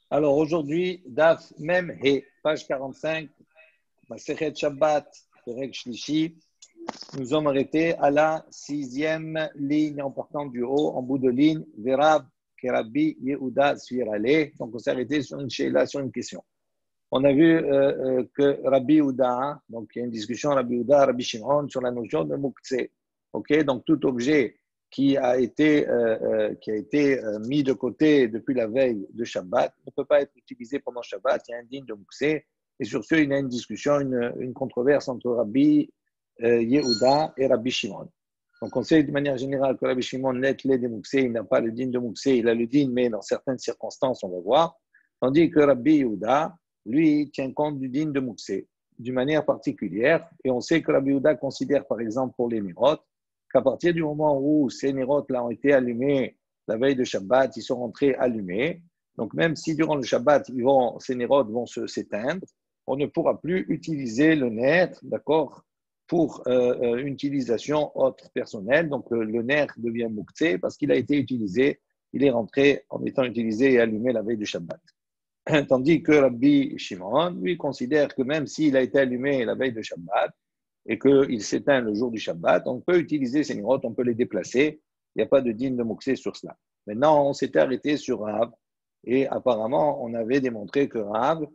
Alors aujourd'hui, Daf Mem He, page 45, Masechet Shabbat, Perek Shlishi. Nous sommes arrêtés à la 6e ligne en partant du haut, en bout de ligne, Verav Kerabi Yehuda Svirale. Donc on s'est arrêté sur une sheila, sur une question. On a vu que Rabbi Yehuda, donc il y a une discussion Rabbi Yehuda, Rabbi Shimon sur la notion de Muktzeh. Ok, donc tout objet qui a été mis de côté depuis la veille de Shabbat ne peut pas être utilisé pendant Shabbat, il y a un digne de Muktzeh. Et sur ce, il y a une discussion, une controverse entre Rabbi Yehuda et Rabbi Shimon. Donc on sait de manière générale que Rabbi Shimon n'est que les de Muktzeh, il n'a pas le digne de Muktzeh, il a le digne, mais dans certaines circonstances, on va voir. Tandis que Rabbi Yehuda, lui, tient compte du digne de Muktzeh d'une manière particulière. Et on sait que Rabbi Yehuda considère, par exemple, pour les mirotes, qu'à partir du moment où ces mirotes-là ont été allumés la veille de Shabbat, ils sont rentrés allumés. Donc même si durant le Shabbat, ces mirotes vont s'éteindre, on ne pourra plus utiliser le ner, d'accord, pour une utilisation autre personnelle. Donc le ner devient muktzeh parce qu'il a été utilisé, il est rentré en étant utilisé et allumé la veille de Shabbat. Tandis que Rabbi Shimon, lui, considère que même s'il a été allumé la veille de Shabbat et qu'il s'éteint le jour du Shabbat, on peut utiliser ces mirotes, on peut les déplacer. Il n'y a pas de digne de muktzeh sur cela. Maintenant, on s'était arrêté sur Rav et apparemment, on avait démontré que Rav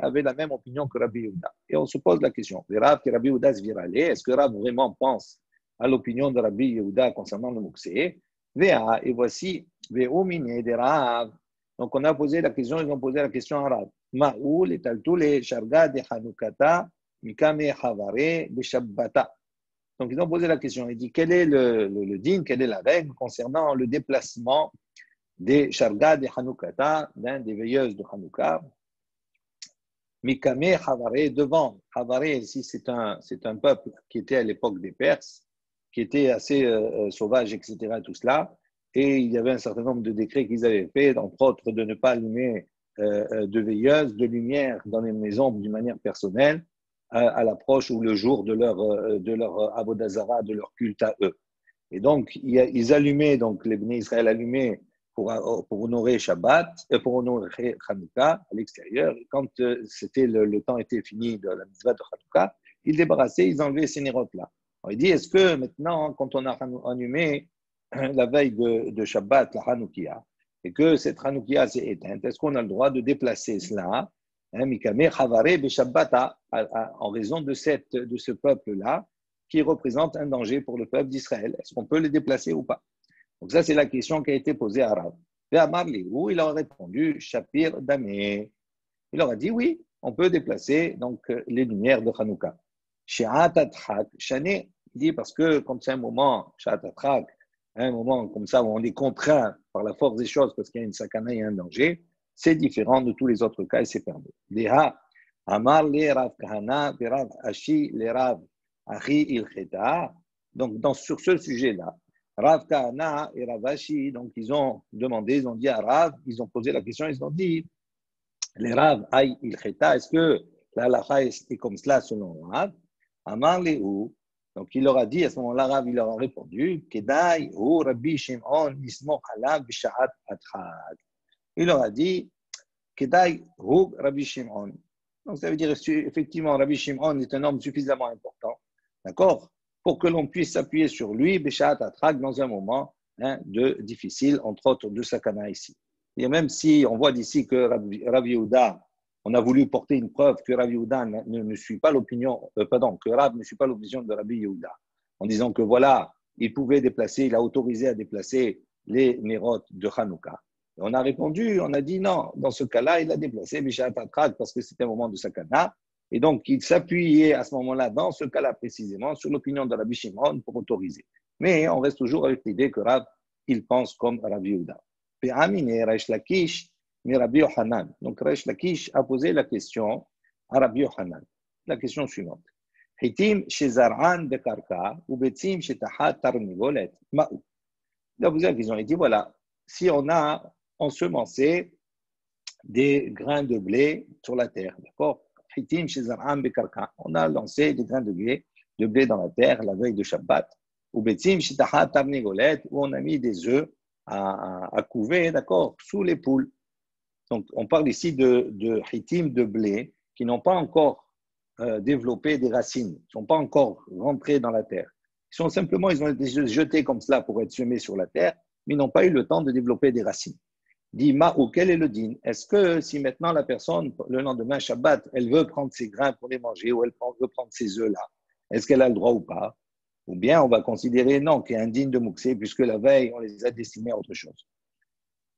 avait la même opinion que Rabbi Yehuda. Et on se pose la question, Rav que Rabbi Yehuda se viralé, est-ce que Rav vraiment pense à l'opinion de Rabbi Yehuda concernant le muktzeh? Et voici, Ve'umine de Rav. Donc, on a posé la question, ils ont posé la question à Rav. Ma'oul et taltule sharga de Hanukata mikame havare de Shabbata. Donc, ils ont posé la question. Ils disent, quel est le din, quelle est la règle concernant le déplacement des sharga de Hanukata, des veilleuses de Hanouka, mikame havare, devant. Havare, ici, c'est un peuple qui était à l'époque des Perses, qui était assez sauvage, etc., tout cela. Et il y avait un certain nombre de décrets qu'ils avaient faits, entre autres de ne pas allumer de veilleuses, de lumière dans les maisons d'une manière personnelle, à l'approche ou le jour de leur Avodazara, de leur culte à eux. Et donc, ils allumaient, donc les Bnei Israël allumaient pour honorer Shabbat, pour honorer Hanouka à l'extérieur. Et quand le temps était fini de la mitzvah de Hanouka, ils débarrassaient, ils enlevaient ces nérotes-là. Il dit, est-ce que maintenant, quand on a allumé la veille de Shabbat, la Hanoukia, et que cette Hanoukia s'est éteinte, est-ce qu'on a le droit de déplacer cela, en raison de ce peuple-là, qui représente un danger pour le peuple d'Israël? Est-ce qu'on peut les déplacer ou pas? Donc ça, c'est la question qui a été posée à Rav. Il a répondu, Shapir Damé. Il leur a dit, oui, on peut déplacer donc les lumières de Hanouka. Il dit, parce que quand c'est un moment, un moment comme ça où on est contraint par la force des choses parce qu'il y a une sakana et un danger, c'est différent de tous les autres cas et c'est permis. Deha, Amar le Rav Kahana, Rav Ashi, le Rav Achi Ilcheta. Donc, sur ce sujet-là, Rav Kahana et Rav Ashi, donc ils ont demandé, ils ont dit à Rav, ils ont posé la question, ils ont dit, les Rav Aï Ilcheta, est-ce que la halakha est comme cela selon Rav? Amar Lehu, donc il leur a dit, à ce moment-là, Rav, il leur a répondu, Kedai ou Rabbi Shimon nismo alav b'sha'at adchad. Il leur a dit, Kedai ou Rabbi Shimon. Donc ça veut dire, effectivement, Rabbi Shimon est un homme suffisamment important, d'accord, pour que l'on puisse s'appuyer sur lui, b'sha'at adchad, dans un moment difficile, entre autres de sakana ici. Et même si on voit d'ici que Rabbi Yehuda, on a voulu porter une preuve que Rabbi Yehuda ne suit pas l'opinion, que Rav ne suit pas l'opinion de Rabbi Yehuda, en disant que voilà, il pouvait déplacer, il a autorisé à déplacer les nérotes de Hanouka. Et on a répondu, on a dit non, dans ce cas-là, il a déplacé Bishat Atrak parce que c'était un moment de sakana, et donc il s'appuyait à ce moment-là, dans ce cas-là précisément, sur l'opinion de Rabbi Shimon pour autoriser. Mais on reste toujours avec l'idée que Rav, il pense comme Rabbi Yehuda. Pe'amine Reish Lakish, mais Rabbi Yohanan. Donc, Reish Lakish a posé la question à Rabbi Yohanan. La question suivante. Hitim shezar'an bekarka ou betzim shetahat tarnigolet ma'ou. Il a posé la question. Il dit voilà, si on a ensemencé des grains de blé sur la terre, d'accord? Hitim shezar'an bekarka. On a lancé des grains de blé dans la terre la veille de Shabbat. Ou betzim shetahat tarnigolet, où on a mis des œufs à couver, d'accord, sous les poules. Donc, on parle ici de hitim, de blé, qui n'ont pas encore développé des racines, qui ne sont pas encore rentrés dans la terre. Ils ont été jetés comme cela pour être semés sur la terre, mais ils n'ont pas eu le temps de développer des racines. Dit Ma'ou, quel est le din? Est-ce que si maintenant la personne, le lendemain Shabbat, elle veut prendre ses grains pour les manger ou elle veut prendre ses œufs-là, est-ce qu'elle a le droit ou pas? Ou bien on va considérer non, qu'il y a un din de Mouksé, puisque la veille, on les a destinés à autre chose.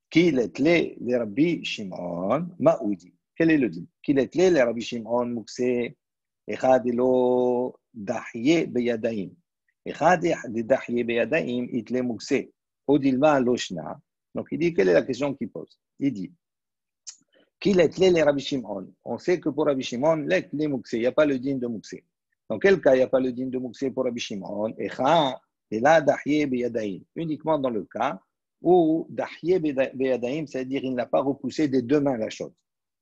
Qu'il est les Rabbi Shimon, Ma'ou dit. Quel est le din? Qu'il est les Rabbi Shimon Mouksé, Echad elo dahye beyadaim. Echad dahye beyadaim, itle Mouksé. Odilma loshna. Donc, il dit, quelle est la question qu'il pose? Il dit, qu'il est les Rabbi Shimon. On sait que pour Rabbi Shimon, les Mouksé, il n'y a pas le din de Mouksé. Dans quel cas il n'y a pas le din de Mouksé pour Rabbi Shimon? Uniquement dans le cas où Dahye Beyadaim, c'est-à-dire il n'a pas repoussé des deux mains la chose.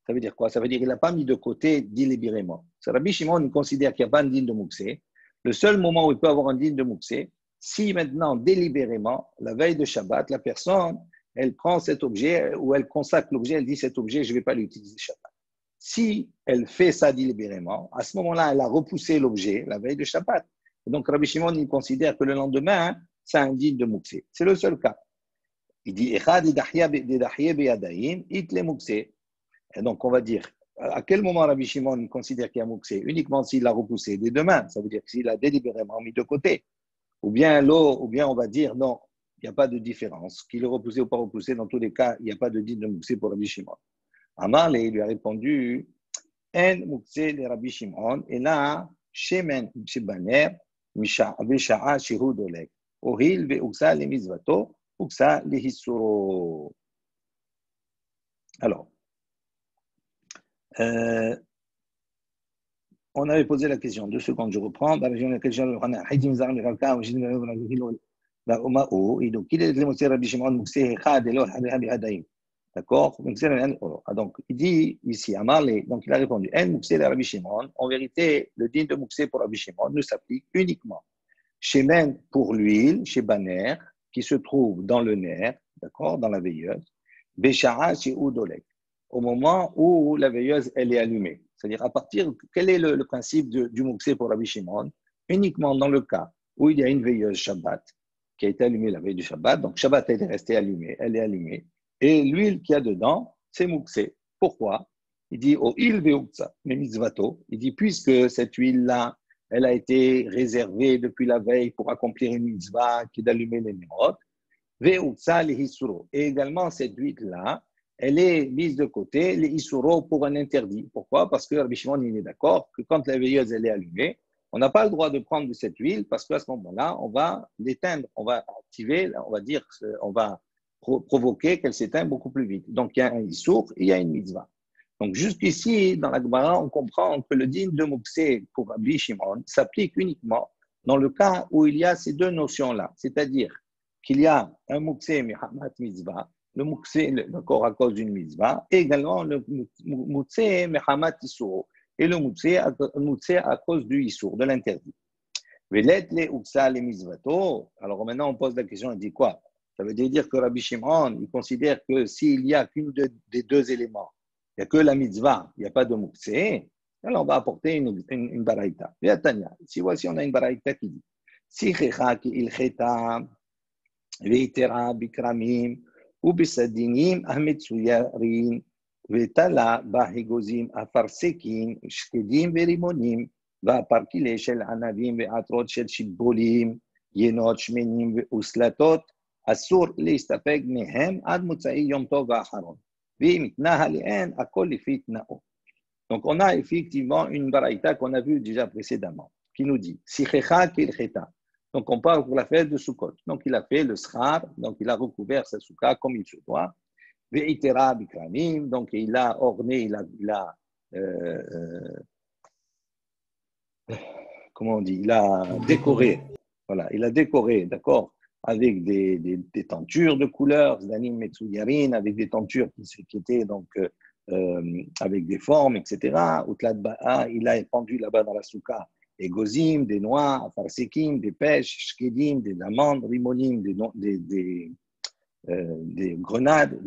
Ça veut dire quoi? Ça veut dire qu'il n'a pas mis de côté délibérément. Rabbi Shimon il considère qu'il n'y a pas un din de Mouksé. Le seul moment où il peut avoir un din de Mouksé, si maintenant, délibérément, la veille de Shabbat, la personne elle prend cet objet ou elle consacre l'objet, elle dit cet objet, je ne vais pas l'utiliser Shabbat. Si elle fait ça délibérément, à ce moment-là, elle a repoussé l'objet la veille de Shabbat. Et donc, Rabbi Shimon, il considère que le lendemain, c'est un din de Mouksé. C'est le seul cas. Il dit, et donc, on va dire, à quel moment Rabbi Shimon considère qu'il y a Mouksé? Uniquement s'il l'a repoussé des deux mains, ça veut dire s'il l'a délibérément mis de côté. Ou bien on va dire non, il n'y a pas de différence. Qu'il est repoussé ou pas repoussé, dans tous les cas, il n'y a pas de din de Mouksé pour Rabbi Shimon. Amar il lui a répondu En Mouksé de Rabbi Shimon, et là, Shemen Shebaner, Misha'a Shihud Oleg, Ohil Ve'uksa le Mizvato, Uksa le Hissuro. Alors, on avait posé la question, 2 secondes, je reprends. Et donc, il est le Rabbi Shimon Mouksé Echad Elo Hadadaim. D'accord? Donc, il dit ici, Amarle, donc il a répondu, En Mouksé de Rabbi Shimon. En vérité, le din de Mouksé pour Rabbi Shimon ne s'applique uniquement chez Men pour l'huile, chez Baner, qui se trouve dans le nerf, d'accord, dans la veilleuse, Béchara chez Oudolek, au moment où la veilleuse, elle est allumée. C'est-à-dire, à partir, quel est le principe du Mouksé pour Rabbi Shimon? Uniquement dans le cas où il y a une veilleuse Shabbat, qui a été allumée la veille du Shabbat, donc Shabbat elle est restée allumée, elle est allumée, et l'huile qu'il y a dedans, c'est Mouksé. Pourquoi? Il dit, oh, il veuksa, mais mitzvato, il dit, puisque cette huile-là, elle a été réservée depuis la veille pour accomplir une mitzvah qui est d'allumer les nérotes, veuksa les hisuro. Et également, cette huile-là, elle est mise de côté, les isuro, pour un interdit. Pourquoi? Parce que Rabbi Shimon, il est d'accord que quand la veilleuse, elle est allumée, on n'a pas le droit de prendre de cette huile parce qu'à ce moment-là, on va l'éteindre, on va activer, on va dire, on va provoquer qu'elle s'éteint beaucoup plus vite. Donc, il y a un issour et il y a une mitzvah. Donc, jusqu'ici, dans la Gemara, on comprend que le din de Mouksé pour Rabbi Shimon s'applique uniquement dans le cas où il y a ces deux notions-là, c'est-à-dire qu'il y a un Mouksé Mehamat Mitzvah, le Mouksé, d'accord, à cause d'une mitzvah, et également le Mouksé Mehamat Issour, et le Mouksé à cause du Issour, de l'interdit. Alors maintenant, on pose la question, on dit quoi? Ça veut dire que Rabbi Shimon, il considère que s'il n'y a qu'une des deux éléments, il n'y a que la mitzvah, il n'y a pas de Mouksé, alors on va apporter une baraïta. Si voici, on a une baraïta qui dit, si ki ilcheta, veitera bikramim, ובסדינים המצוירים ותלה בהגוזים אפרסקים, שקדים ורימונים והפרקילי של ענבים ועטרות של שיבולים, ינות שמנים וסלטות, אסור להסתפק מהם עד מוצאי יום טוב האחרון. ואם התנה עליהן, הכל לפי תנאו. Donc on a effectivement une baraïta qu'on a vue déjà précédemment, qui nous dit, sichecha kilcheta. Donc, on parle pour la fête de Sukkot. Donc, il a fait le schar, donc il a recouvert sa soukha comme il se doit. Ve'itera bikramim, donc il a orné, comment on dit, il a décoré, voilà, il a décoré, d'accord, avec des tentures de couleurs, Zdanim Metsuyarin, avec des tentures qui étaient donc avec des formes, etc. Il a pendu là-bas dans la soukha Egozim, des noix, farsekim, des pêches, shkedim, des amandes, rimonim, des grenades,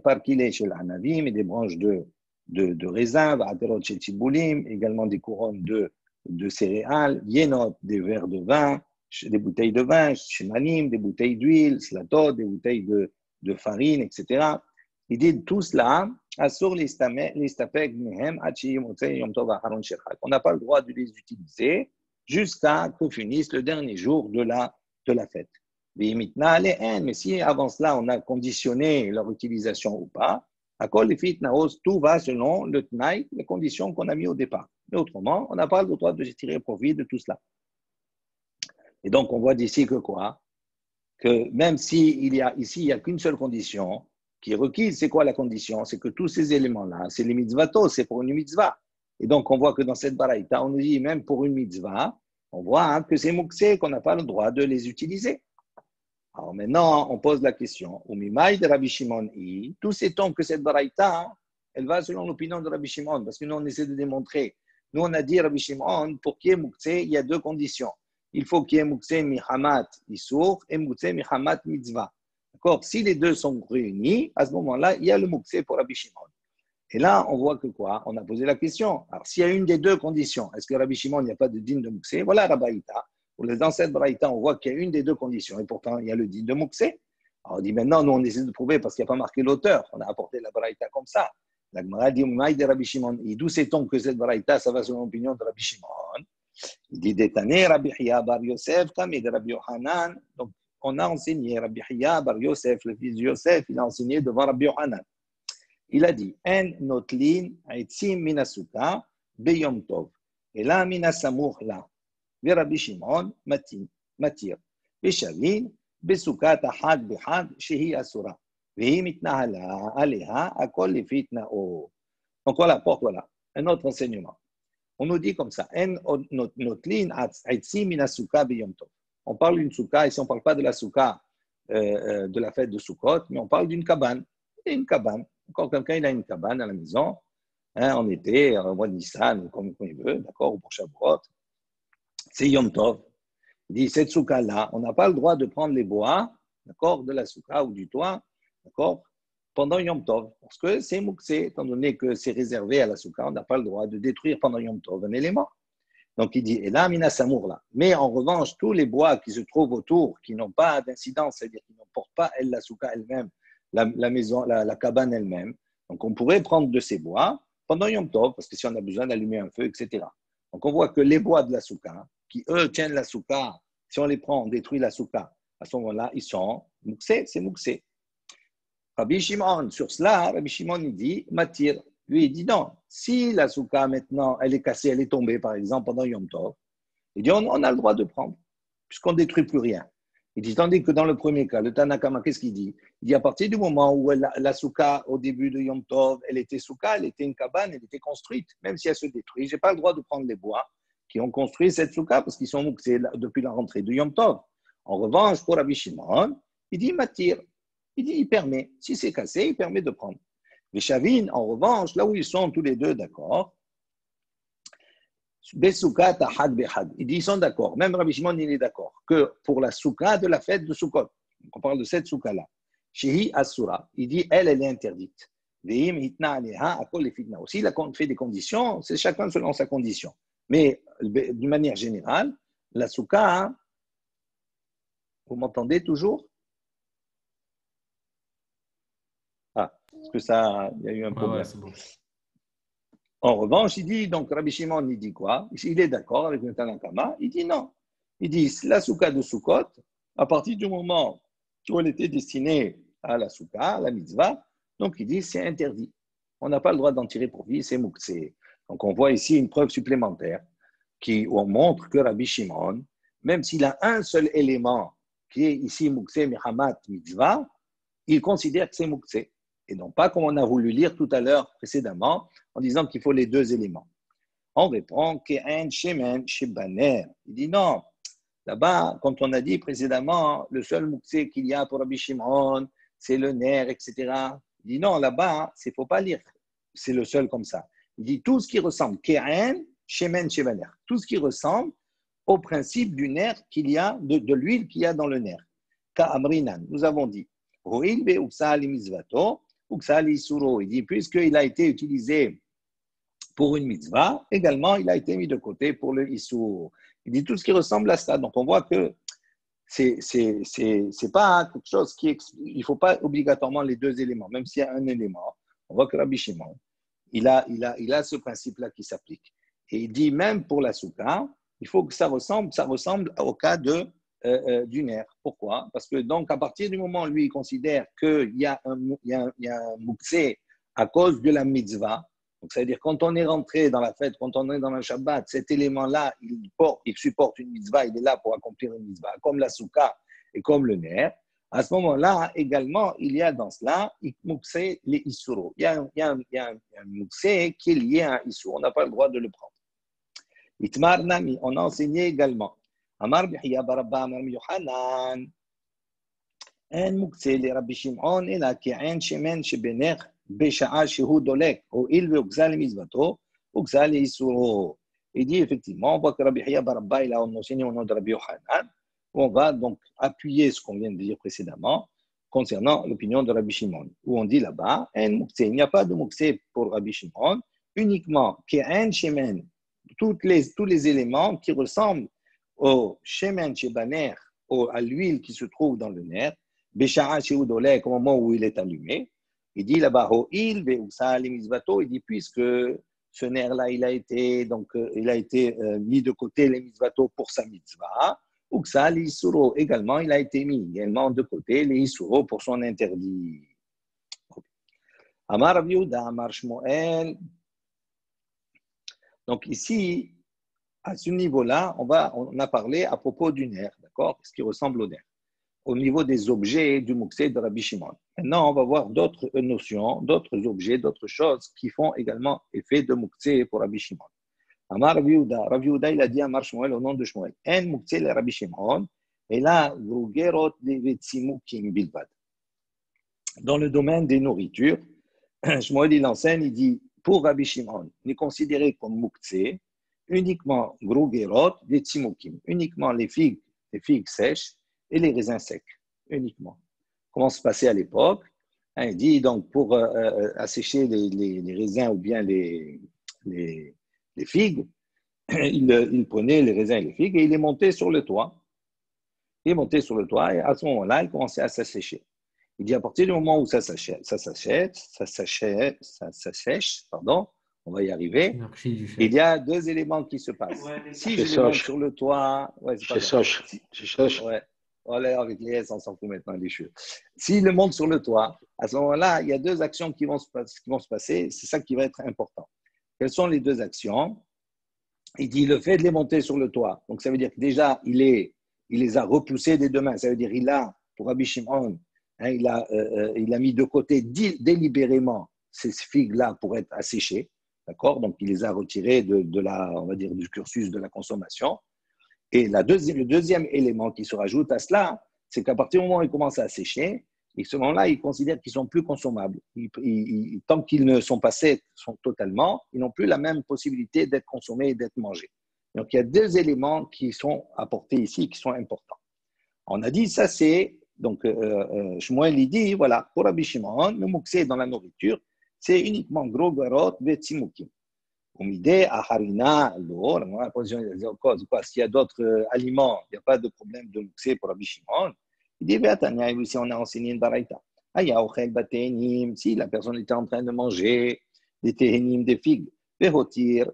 parquilés chez l'anavim, et des branches de raisin, chez tiboulim, également des couronnes de céréales, yenot, des verres de vin, des bouteilles de vin, shemanim, des bouteilles d'huile, slatot, des bouteilles de farine, etc. Il dit tout cela, assur l'istapek mehem, yom tov acharon shechal. On n'a pas le droit de les utiliser jusqu'à que finisse le dernier jour de la fête. Mais si avant cela, on a conditionné leur utilisation ou pas, tout va selon le tnaï, les conditions qu'on a mis au départ. Mais autrement, on n'a pas le droit de tirer profit de tout cela. Et donc, on voit d'ici que quoi? Que même s'il y a ici, il n'y a qu'une seule condition qui est requise, c'est quoi la condition? C'est que tous ces éléments-là, c'est les mitzvatos, c'est pour une mitzvah. Et donc, on voit que dans cette baraïta, on nous dit même pour une mitzvah, on voit que c'est mouksé, qu'on n'a pas le droit de les utiliser. Alors maintenant, on pose la question, Umimaï de Rabbi Shimon, tous ces temps que cette baraïta, elle va selon l'opinion de Rabbi Shimon, parce que nous, on essaie de démontrer. Nous, on a dit Rabbi Shimon, pour qu'il y ait mouksé, il y a deux conditions. Il faut qu'il y ait mouksé mihamat isur et mouksé mihamat mitzvah. D'accord? Si les deux sont réunis, à ce moment-là, il y a le mouksé pour Rabbi Shimon. Et là, on voit que quoi? On a posé la question. Alors, s'il y a une des deux conditions, est-ce que Rabbi Shimon, il n'y a pas de din de mouksé? Voilà la baraïta. Dans cette baraïta, on voit qu'il y a une des deux conditions, et pourtant, il y a le din de mouksé. Alors, on dit maintenant, nous, on essaie de prouver parce qu'il n'y a pas marqué l'auteur. On a apporté la baraïta comme ça. La Gemara dit, de Rabbi Shimon. D'où sait-on que cette baraïta, ça va selon l'opinion de Rabbi Shimon? Il dit Détané Rabbi Hiya bar Yosef, comme de Rabbi Yohanan. Donc, on a enseigné Rabbi Hiya bar Yosef, le fils de Yosef, il a enseigné devant Rabbi Yohanan. Il a dit En notlin aitzim minasuka beyom tov. Et là, minasamur là. Rabbi Shimon matir. Beshavin besukat ahad behad shehi asura. Vehi mitnahala aleha akol lefit nao. Donc voilà, porte voilà. Un autre enseignement. On nous dit comme ça, on parle d'une souka, ici on ne parle pas de la souka de la fête de Sukkot, mais on parle d'une cabane. Et une cabane, quand quelqu'un il a une cabane à la maison, en été, en mois de Nissan, comme il veut, d'accord, ou pour Shavuot, c'est Yom Tov. Il dit, cette souka-là, on n'a pas le droit de prendre les bois, d'accord, de la souka ou du toit, d'accord, pendant Yom Tov, parce que c'est mouksé, étant donné que c'est réservé à la souka, on n'a pas le droit de détruire pendant Yom Tov un élément. Donc il dit, et là, mina samour là. Mais en revanche, tous les bois qui se trouvent autour, qui n'ont pas d'incidence, c'est-à-dire qui n'emportent pas la souka elle-même, la maison, la cabane elle-même, donc on pourrait prendre de ces bois pendant Yom Tov, parce que si on a besoin d'allumer un feu, etc. Donc on voit que les bois de la souka, qui eux tiennent la souka, si on les prend, on détruit la souka, à ce moment-là, ils sont mouksé, c'est mouksé. Rabbi Shimon, sur cela, Rabbi Shimon, il dit, Matir, lui, il dit non. Si la souka, maintenant, elle est cassée, elle est tombée, par exemple, pendant Yom Tov, il dit, on a le droit de prendre, puisqu'on ne détruit plus rien. Il dit, tandis que dans le premier cas, le Tanakama, qu'est-ce qu'il dit? Il dit, à partir du moment où la souka, au début de Yom Tov, elle était souka, elle était une cabane, elle était construite, même si elle se détruit, je n'ai pas le droit de prendre les bois qui ont construit cette souka, parce qu'ils sont mouxés depuis la rentrée de Yom Tov. En revanche, pour Rabbi Shimon, il dit, Matir. Il dit, il permet. Si c'est cassé, il permet de prendre. Les Chavines, en revanche, là où ils sont tous les deux d'accord, Besoukat ahad behad. Il dit, ils sont d'accord. Même Rabbi Shimon, il est d'accord que pour la souka de la fête de Sukkot, on parle de cette souka-là, Shehi Asura, il dit, elle est interdite. Veim hitna aleha akol lefitna. Aussi, il a fait des conditions, c'est chacun selon sa condition. Mais d'une manière générale, la souka, vous m'entendez toujours? Parce que ça, il y a eu un problème. Ouais, c'est bon. En revanche, il dit, donc Rabbi Shimon, il dit quoi? Il est d'accord avec le Tanakama, il dit non. Il dit, la souka de Sukkot, à partir du moment où elle était destinée à la souka, à la mitzvah, donc il dit, c'est interdit. On n'a pas le droit d'en tirer profit, c'est mouksé. Donc on voit ici une preuve supplémentaire qui montre que Rabbi Shimon, même s'il a un seul élément qui est ici mouksé, mihamat, mitzvah, il considère que c'est mouksé. Et non pas comme on a voulu lire tout à l'heure précédemment, en disant qu'il faut les deux éléments. On répond qu'un shemen shebaner. Il dit non. Là-bas, quand on a dit précédemment, le seul mouksé qu'il y a pour Rabbi Shimon, c'est le nerf, etc. Il dit non, là-bas, il ne faut pas lire. C'est le seul comme ça. Il dit tout ce qui ressemble, qu'un shemen shebaner. Tout ce qui ressemble au principe du nerf qu'il y a, de l'huile qu'il y a dans le nerf. Ka'amrinan, nous avons dit. Il dit, puisqu'il a été utilisé pour une mitzvah, également, il a été mis de côté pour le issour. Il dit tout ce qui ressemble à ça. Donc, on voit que c'est pas quelque chose il ne faut pas obligatoirement les deux éléments, même s'il y a un élément. On voit que Rabbi Shimon, il a ce principe-là qui s'applique. Et il dit même pour la soukha, il faut que ça ressemble au cas du nerf. Pourquoi? Parce que donc, à partir du moment où lui, il considère qu'il y a un muktzeh à cause de la mitzvah, donc, c'est-à-dire, quand on est rentré dans la fête, quand on est dans le Shabbat, cet élément-là, il supporte une mitzvah, il est là pour accomplir une mitzvah, comme la soukha et comme le nerf. À ce moment-là, également, il y a dans cela, muktzeh les isuro. Il y a un muktzeh qui est lié à un isuro. On n'a pas le droit de le prendre. Itmar Nami, on a enseigné également. Amar Bihya Barabba Amar Yohanan. En muktzeh les Rabbi Shimon, et là, qui a un shemen shebener. בשעה שהוא דולק, הואיל והוגזל למצוותו, הוגזל לאיסורו. Il dit effectivement, on voit que Rabbi Hiya Barabba, il a enseigné au nom de Rabbi Yohanan, où on va donc appuyer ce qu'on vient de dire précédemment concernant l'opinion de Rabbi Shimon, où on dit là-bas, il n'y a pas de muktzeh pour Rabbi Shimon, uniquement qu'un shemen, tous les éléments qui ressemblent au shemen shebaner, à l'huile qui se trouve dans le nerf, בשעה שהוא דולק, au moment où il est allumé. Il dit là-bas, il dit, puisque ce nerf-là, il a été mis de côté les mitzvato pour sa mitzvah, également, il a été mis également de côté les isuro pour son interdit. Amar Rabbi Yehuda, Amar Shmuel. Donc ici, à ce niveau-là, on a parlé à propos du nerf, d'accord, ce qui ressemble au nerf, au niveau des objets du muktzeh de Rabbi Shimon. Maintenant, on va voir d'autres notions, d'autres objets, d'autres choses qui font également effet de muktzeh pour Rabbi Shimon. Amar Rabbi Yehuda, il a dit à Amar Shmuel au nom de Shmuel, en muktzeh le Rabbi Shimon, et là, grugerot levetzimukim bilvad. Dans le domaine des nourritures, Shmuel, il enseigne, il dit, pour Rabbi Shimon, il est considéré comme muktzeh uniquement grugerot vetzimukim, uniquement les figues sèches, et les raisins secs, uniquement. Comment se passait à l'époque? Il dit donc pour assécher les raisins ou bien les figues, il prenait les raisins et les figues et il les montait sur le toit. Il montait sur le toit et à ce moment-là, il commençait à s'assécher. Il dit à partir du moment où ça sèche, on va y arriver. Il y a deux éléments qui se passent. Si je les monte sur le toit, c'est soche. Ouais. Avec les S, on s'en fout maintenant, les cheveux. S'il le monte sur le toit, à ce moment-là, il y a deux actions qui vont se passer. C'est ça qui va être important. Quelles sont les deux actions? Il dit le fait de les monter sur le toit. Donc, ça veut dire que déjà, il les a repoussés des deux mains. Ça veut dire pour Rabbi Shimon, il a mis de côté délibérément ces figues-là pour être asséchées. D'accord? Donc, il les a retirées on va dire, du cursus de la consommation. Et le deuxième élément qui se rajoute à cela, c'est qu'à partir du moment où ils commencent à sécher, et ce moment-là, ils considèrent qu'ils sont plus consommables. Tant qu'ils ne sont pas secs totalement, ils n'ont plus la même possibilité d'être consommés et d'être mangés. Donc, il y a deux éléments qui sont apportés ici, qui sont importants. On a dit, ça c'est, donc, Shmuel, il dit, voilà, pour Rabbi Shimon, le muktzeh dans la nourriture, c'est uniquement gros garot, vetzimukim. S'il y a d'autres aliments, il n'y a pas de problème de muktzeh pour Rabbi Shimon. Il dit, si on a enseigné une baraita, si la personne était en train de manger des tehenim, des figues, et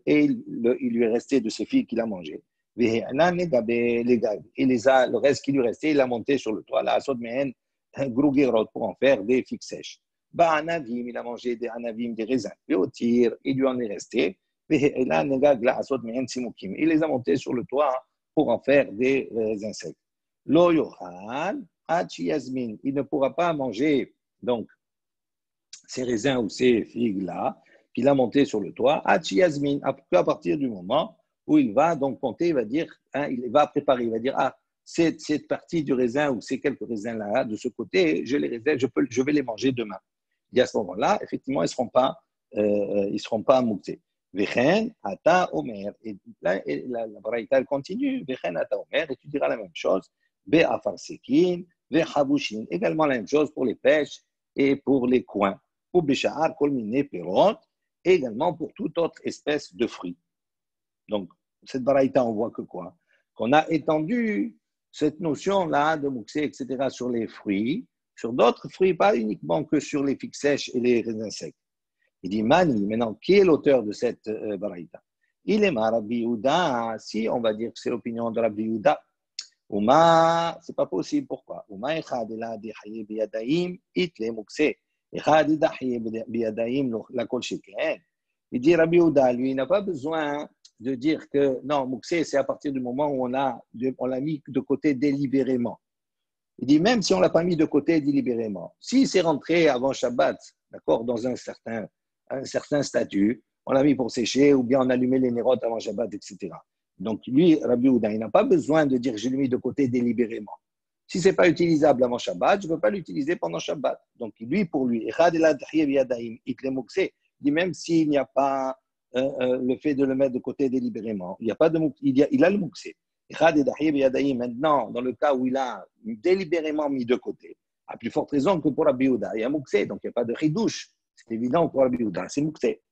il lui est resté de ces figues qu'il a mangées, et le reste qui lui restait, il l'a monté sur le toit, pour en faire des figues sèches. Il a mangé des anavim, des raisins, il lui en est resté. Il les a montés sur le toit pour en faire des raisins secs. Lo yochal, il ne pourra pas manger donc ces raisins ou ces figues-là qu'il a montés sur le toit, à partir du moment où il va donc compter, il va dire, il va préparer, il va dire, cette partie du raisin ou ces quelques raisins-là, de ce côté, je vais les manger demain. Et à ce moment-là, effectivement, ils ne seront pas muktzeh. Vechen ata omer. Et là, la braïta continue. Vechen ata omer. Et tu diras la même chose. Be'afar sekin, Ve'chabushin, également la même chose pour les pêches et pour les coins. Ou besha'ar kol minei perot, et également pour toute autre espèce de fruits. Donc, cette baraïta, on voit que quoi? Qu'on a étendu cette notion-là de mouxé, etc., sur les fruits, sur d'autres fruits, pas uniquement que sur les figues sèches et les raisins secs. Il dit, Mani, maintenant, qui est l'auteur de cette baraïta? Il est Rabbi Yehuda. Si on va dire que c'est l'opinion de Rabbi Yehuda, Uma, c'est pas possible. Pourquoi? Uma echad ela dihaye biyadaim itle mukse. Echad idahaye biyadaim la kol sheken. Il dit Rabbi Yehuda, lui, il n'a pas besoin de dire que non, mukse, c'est à partir du moment où on l'a mis de côté délibérément. Il dit même si on l'a pas mis de côté délibérément, si c'est rentré avant Shabbat, d'accord, dans un certain statut, on l'a mis pour sécher ou bien on a allumé les nérotes avant Shabbat, etc. Donc, lui, Rabbi Yehuda, il n'a pas besoin de dire je l'ai mis de côté délibérément. Si ce n'est pas utilisable avant Shabbat, je ne peux pas l'utiliser pendant Shabbat. Donc, lui, pour lui, il dit même s'il n'y a pas le fait de le mettre de côté délibérément, il a le mouxé. Maintenant, dans le cas où il a délibérément mis de côté, à plus forte raison que pour Rabbi Yehuda, il y a mouxé, donc il n'y a pas de chidouche. C'est évident pour Rabbi Yehuda, c'est mouxé.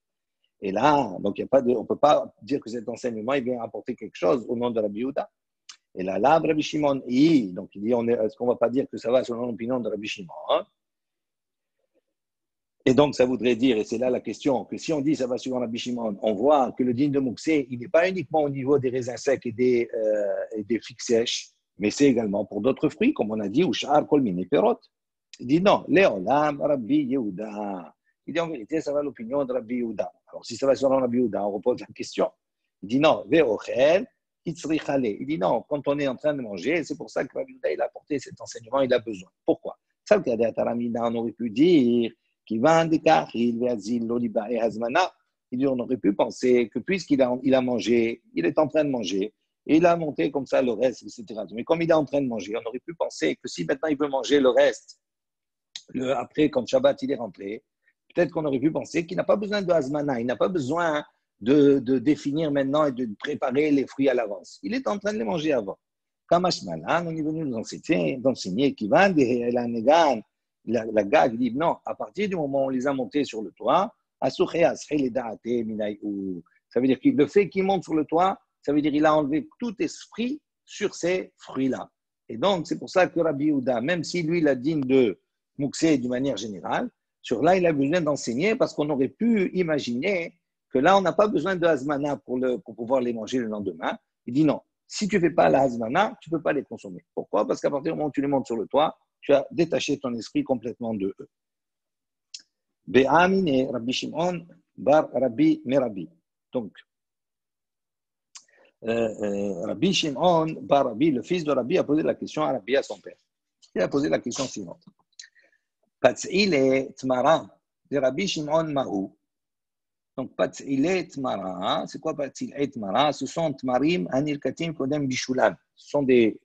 Et là, donc, on ne peut pas dire que cet enseignement il vient apporter quelque chose au nom de Rabbi Yehuda. Et là, Rabbi Shimon, donc il dit, est-ce qu'on ne va pas dire que ça va selon l'opinion de Rabbi Shimon, hein? Et donc, ça voudrait dire, et c'est là la question, que si on dit ça va selon Rabbi Shimon, on voit que le din de Mouxé, il n'est pas uniquement au niveau des raisins secs et des figues sèches, mais c'est également pour d'autres fruits, comme on a dit, ou sha'ar kol mini perot. Il dit non, Léolam, Rabbi Yehuda. Il dit en vérité, ça va l'opinion de Rabbi Yehuda. Alors, si ça va selon Rabbi Yehuda, on repose la question. Il dit non, Ve'ochel, Itzrichale. Il dit non, quand on est en train de manger, c'est pour ça que Rabbi Yehuda, il a apporté cet enseignement, il a besoin. Pourquoi? Ça, on aurait pu dire, il dit, on aurait pu penser que puisqu'il a mangé, il est en train de manger, et il a monté comme ça le reste, etc. Mais comme il est en train de manger, on aurait pu penser que si maintenant il veut manger le reste, après, quand Shabbat il est rentré, peut-être qu'on aurait pu penser qu'il n'a pas besoin de hazmana, il n'a pas besoin de définir maintenant et de préparer les fruits à l'avance. Il est en train de les manger avant. Kamashmalan, on est venu nous enseigner qu'il va la gag dit non, à partir du moment où on les a montés sur le toit, ça veut dire que le fait qu'il monte sur le toit, ça veut dire qu'il a enlevé tout esprit sur ces fruits-là. Et donc, c'est pour ça que Rabbi Yehuda, même si lui, il a dit de Mouxé d'une manière générale, sur là, il a besoin d'enseigner parce qu'on aurait pu imaginer que là, on n'a pas besoin de hazmana pour pouvoir les manger le lendemain. Il dit non, si tu ne fais pas la hazmana, tu ne peux pas les consommer. Pourquoi? Parce qu'à partir du moment où tu les montes sur le toit, tu as détaché ton esprit complètement de eux. Be'amine Rabbi Shimon bar Rabbi Merabi. Donc, Rabbi Shimon bar Rabbi, le fils de Rabbi, a posé la question à Rabbi, à son père. Il a posé la question suivante. Patz'ile Tmara de Rabbi Shimon Mahu. Donc, Patz'ile Tmara, c'est quoi Patz'ile Tmara? Ce sont Tmarim Anilkatim Kodem Bishulam. Ce sont des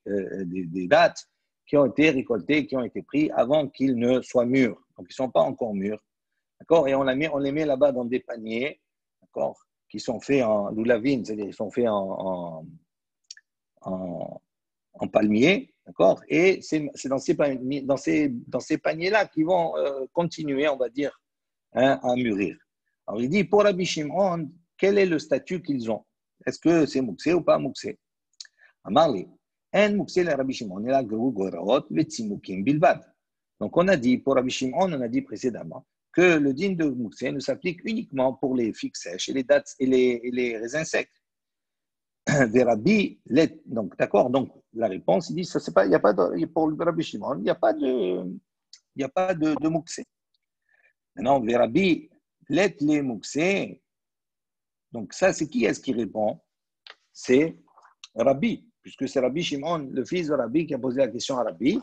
dates qui ont été récoltés, qui ont été pris avant qu'ils ne soient mûrs. Donc, ils ne sont pas encore mûrs. D'accord? Et on les met là-bas dans des paniers, d'accord? Qui sont faits en loulavine, c'est-à-dire ils sont faits en palmier, d'accord? Et c'est dans ces paniers-là qu'ils vont continuer, on va dire, à mûrir. Alors, il dit, pour Rabbi Shimon, quel est le statut qu'ils ont? Est-ce que c'est mouxé ou pas mouxé? Amarli. Donc on a dit, pour Rabbi Shimon, on a dit précédemment que le din de Mouxé ne s'applique uniquement pour les figues sèches et les dattes et les raisins secs. Des Rabbi, donc d'accord, donc la réponse, il dit, ça c'est pas, il n'y a pas de, pour le Rabbi Shimon, il n'y a pas de Mouxé. Maintenant, des Rabbi, les Mouxé, donc ça c'est qui est-ce qui répond? C'est Rabbi, puisque c'est Rabbi Shimon, le fils de Rabbi, qui a posé la question à Rabbi.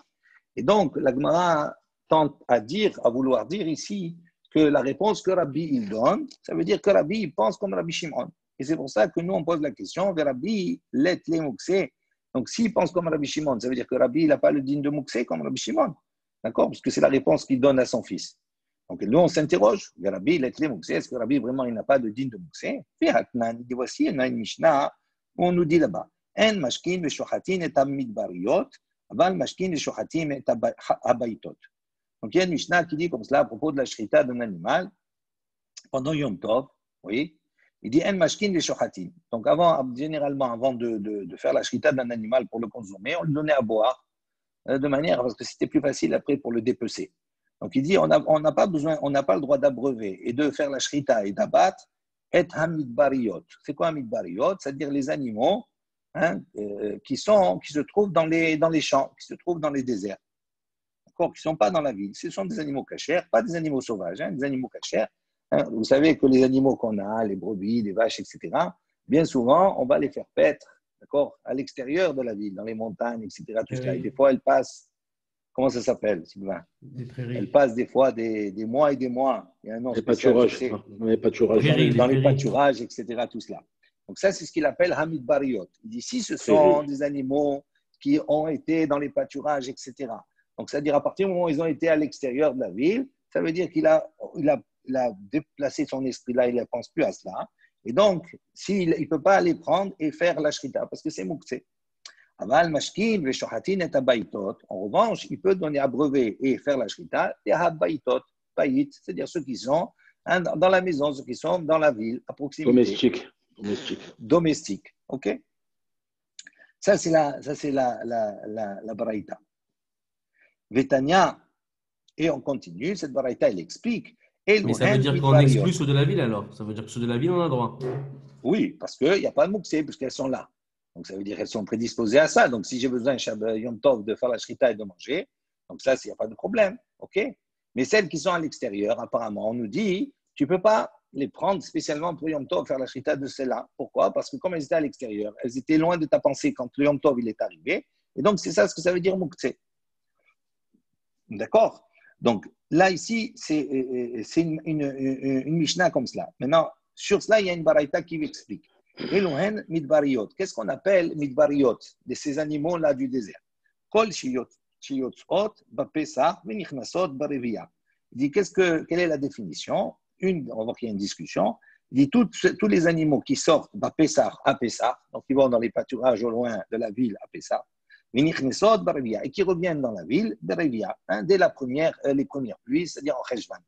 Et donc, la Gemara tente à vouloir dire ici que la réponse que Rabbi il donne, ça veut dire que Rabbi il pense comme Rabbi Shimon. Et c'est pour ça que nous, on pose la question, Rabbi, let les Mouxé. Donc, s'il pense comme Rabbi Shimon, ça veut dire que Rabbi n'a pas le din de Mouxé comme Rabbi Shimon. D'accord? Parce que c'est la réponse qu'il donne à son fils. Donc, nous, on s'interroge, Rabbi, let les Mouxé, est-ce que Rabbi vraiment il n'a pas de din de Mouxé? Puis, voici, on a une Mishnah où on nous dit là-bas, En mashkin veshochatin et midbariot, Aval mashkin et shochatim et habaytot. Donc, il y a une Mishnah qui dit comme cela à propos de la shrita d'un animal pendant Yom Tov, oui, il dit en mashkin et shochatim. Donc, généralement, avant de faire la shrita d'un animal pour le consommer, on lui donnait à boire de manière, parce que c'était plus facile après pour le dépecer. Donc, il dit on n'a pas besoin, on n'a pas le droit d'abreuver et de faire la shrita et d'abattre et hamidbariot. C'est quoi hamidbariot? C'est-à-dire les animaux qui se trouvent dans les champs, qui se trouvent dans les déserts, qui ne sont pas dans la ville. Ce sont des animaux cachers, pas des animaux sauvages, des animaux cachers. Vous savez que les animaux qu'on a, les brebis, les vaches, etc., bien souvent, on va les faire paître, d'accord, à l'extérieur de la ville, dans les montagnes, etc., tout ça. Et des fois, elles passent, comment ça s'appelle, Sylvain? Des prairies. Elles passent des fois des mois et des mois. Il y a un nom Les spécial, je pâturages. sais. Les pâturages. Dans les pâturages, etc., tout cela. Donc ça, c'est ce qu'il appelle Hamid Bariot. Il dit, si ce sont des animaux qui ont été dans les pâturages, etc. Donc, c'est-à-dire à partir du moment où ils ont été à l'extérieur de la ville, ça veut dire qu'il a déplacé son esprit là, il ne pense plus à cela. Et donc, il ne peut pas aller prendre et faire la shrita, parce que c'est mouktsé. Aval, mashkin, veshohatin et abaytot. En revanche, il peut donner à brevet et faire la shrita, et abaytot, bayit, c'est-à-dire ceux qui sont dans la maison, ceux qui sont dans la ville, à proximité. Domestique. OK? Ça, c'est la baraïta. Vetania, et on continue, cette baraïta, elle explique. Mais ça veut dire qu'on exclut ceux de la ville alors? Ça veut dire que ceux de la ville, on a droit? Oui, parce qu'il n'y a pas de mouksé, puisqu'elles sont là. Donc, ça veut dire qu'elles sont prédisposées à ça. Donc, si j'ai besoin, Yom Tov, de faire la shrita et de manger, donc ça, il n'y a pas de problème. OK? Mais celles qui sont à l'extérieur, apparemment, on nous dit, tu ne peux pas les prendre spécialement pour Yom Tov, faire la shrita de celles-là. Pourquoi? Parce que comme elles étaient à l'extérieur, elles étaient loin de ta pensée quand le Yom Tov il est arrivé. Et donc, c'est ça ce que ça veut dire mouksé. D'accord? Donc, là, ici, c'est une Mishnah comme cela. Maintenant, sur cela, il y a une baraïta qui m'explique. Elohen midbariot. Qu'est-ce qu'on appelle midbariot, de ces animaux-là du désert? Kol shiyotzot bapesach venichnasot barevia. Il dit, quelle est la définition? On va voir qu'il y a une discussion. Il dit, tous les animaux qui sortent bapesach à Pessah, donc ils vont dans les pâturages au loin de la ville à Pessah, et qui reviennent dans la ville dès les premières pluies, c'est-à-dire en Cheshvan.